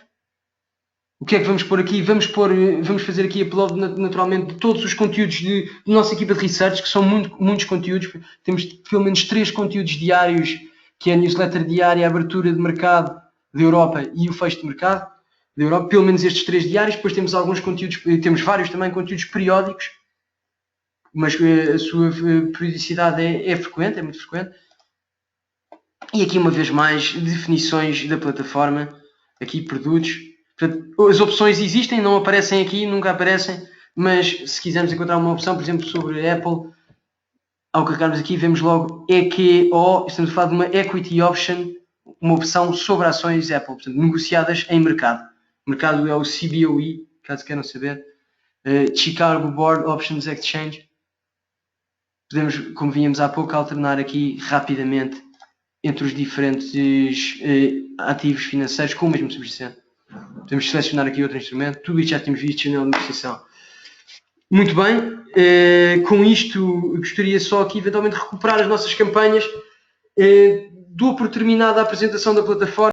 O que é que vamos pôr aqui? Vamos fazer aqui upload naturalmente de todos os conteúdos da nossa equipa de research, que são muitos conteúdos. Temos pelo menos 3 conteúdos diários, que é a newsletter diária, a abertura de mercado da Europa e o fecho de mercado da Europa. Pelo menos estes 3 diários. Depois temos alguns conteúdos, temos vários também conteúdos periódicos, mas a sua periodicidade é frequente, é muito frequente. E aqui uma vez mais definições da plataforma, aqui produtos. Portanto, as opções existem, não aparecem aqui, nunca aparecem, mas se quisermos encontrar uma opção, por exemplo, sobre a Apple, ao carregarmos aqui vemos logo EQO, estamos a falar de uma Equity Option, uma opção sobre ações Apple, portanto, negociadas em mercado. O mercado é o CBOE, caso queiram saber. Chicago Board Options Exchange. Podemos, como víamos há pouco, alternar aqui rapidamente entre os diferentes ativos financeiros com o mesmo subjacente. Podemos selecionar aqui outro instrumento. Tudo isto já temos visto na negociação. Muito bem. Com isto, gostaria só aqui eventualmente de recuperar as nossas campanhas. Dou por terminada a apresentação da plataforma.